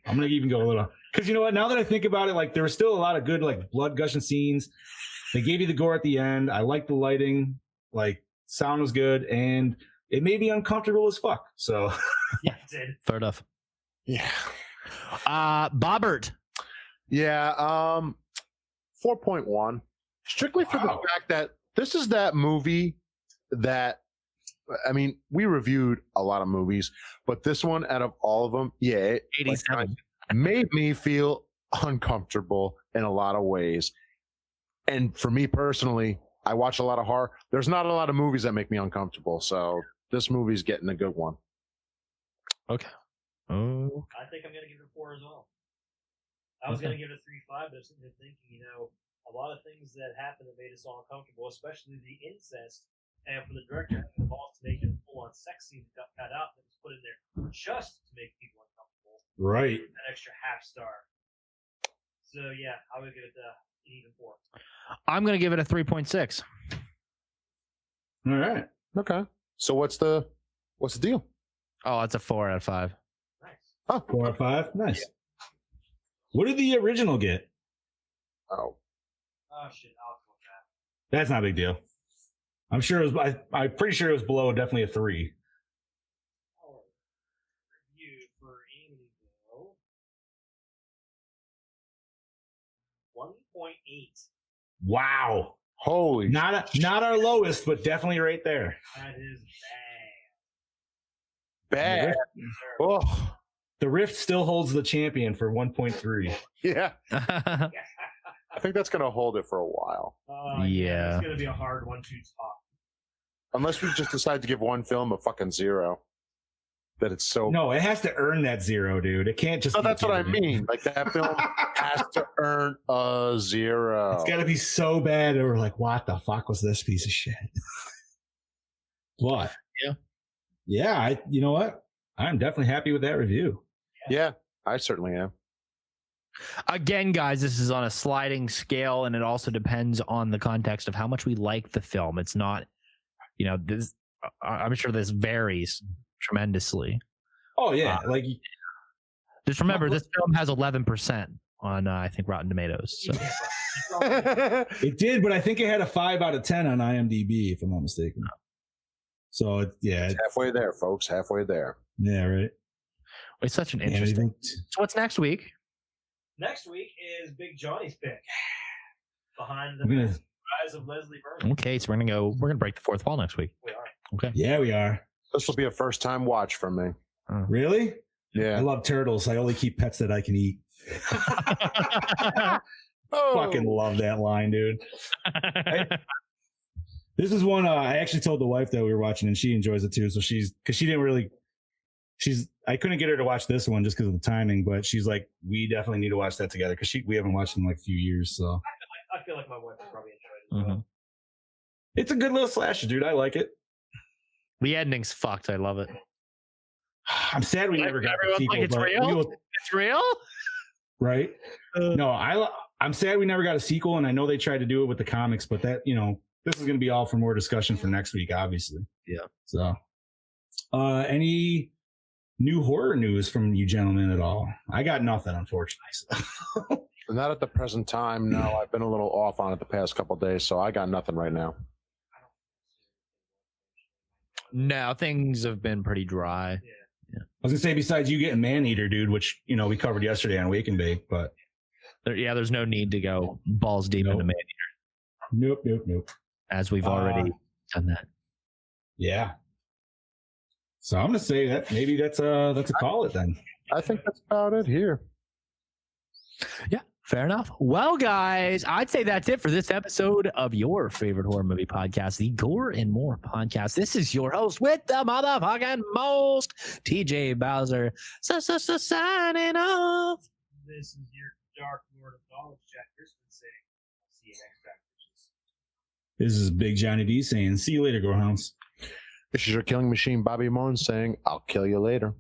I'm gonna even go a little, because you know what? Now that I think about it, like there was still a lot of good like blood gushing scenes. They gave you the gore at the end. I like the lighting. Like sound was good, and it made me uncomfortable as fuck. So Yeah, it did. Fair enough. Yeah. Bobbert. Yeah. 4.1. Strictly for the fact that this is that movie that, I mean, we reviewed a lot of movies, but this one out of all of them, yeah, 87. Made me feel uncomfortable in a lot of ways. And for me personally, I watch a lot of horror. There's not a lot of movies that make me uncomfortable, so this movie's getting a good one. Okay. Oh. I think I'm going to give it a 4 as well. I was going to give it a 3.5, but I'm sitting there thinking, a lot of things that happened that made us all uncomfortable, especially the incest, and for the director having the balls to make it a full-on sex scene that got cut out that was put in there just to make people uncomfortable. Right. An extra half star. So yeah, I would give it an even 4. I'm gonna give it a 3.6. All right. Okay. So what's the deal? Oh, it's a 4 out of 5. Nice. Oh, 4 out of 5. Nice. Yeah. What did the original get? Oh shit, I'll go with that. That's not a big deal. I'm sure it was. I'm pretty sure it was below definitely a 3. Oh, review for Amityville 1.8. Wow. Holy. Not our lowest, but definitely right there. That is Bad. Oh. The Rift still holds the champion for 1.3. Yeah. I think that's going to hold it for a while. Yeah. It's going to be a hard one to top. Unless we just decide to give one film a fucking 0. That it's so... No, it has to earn that 0, dude. It can't just... No, that's what I mean. Like, that film has to earn a 0. It's got to be so bad that we're like, what the fuck was this piece of shit? What? Yeah. Yeah, you know what? I'm definitely happy with that review. Yeah, I certainly am. Again, guys, this is on a sliding scale, and it also depends on the context of how much we like the film. It's not, this. I'm sure this varies tremendously. Oh yeah, just remember, this film has 11% on I think Rotten Tomatoes. So. It did, but I think it had a 5 out of 10 on IMDb, if I'm not mistaken. So it's halfway there, folks. Halfway there. Yeah, right. It's such an interesting. So what's next week? Next week is Big Johnny's pick. Behind the rise of Leslie Vernon. Okay, so we're gonna break the fourth wall next week. We are. Okay. Yeah, we are. This will be a first time watch for me. Really? Yeah. I love turtles. I only keep pets that I can eat. Fucking love that line, dude. This is one I actually told the wife that we were watching, and she enjoys it too. So I couldn't get her to watch this one just because of the timing, but she's like, we definitely need to watch that together because we haven't watched it in like a few years. So I feel like my wife would probably enjoy it as well. It's a good little slasher, dude. I like it. The ending's fucked. I love it. I'm sad we never got the sequel. Like it's real. It's real, right? No, I'm sad we never got a sequel, and I know they tried to do it with the comics, but that this is going to be all for more discussion for next week, obviously. Yeah. So, any new horror news from you gentlemen at all? I got nothing, unfortunately. Not at the present time. No, I've been a little off on it the past couple of days, so I got nothing right now. No, things have been pretty dry. I was gonna say, besides you getting Maneater, dude, which we covered yesterday on Wake and Bake, but there's no need to go balls deep into Maneater. Nope. As we've already done that. Yeah. So I'm gonna say that maybe that's a call it then. I think that's about it here. Yeah, fair enough. Well, guys, I'd say that's it for this episode of your favorite horror movie podcast, the Gore and More podcast. This is your host with the motherfucking most, TJ Bowser. So signing off. This is your Dark Lord of Knowledge, Jack Crispin saying, I'll see you next time, bitches. This is Big Johnny D saying, see you later, Gorehounds. This is your killing machine, Bobby Moon, saying, I'll kill you later.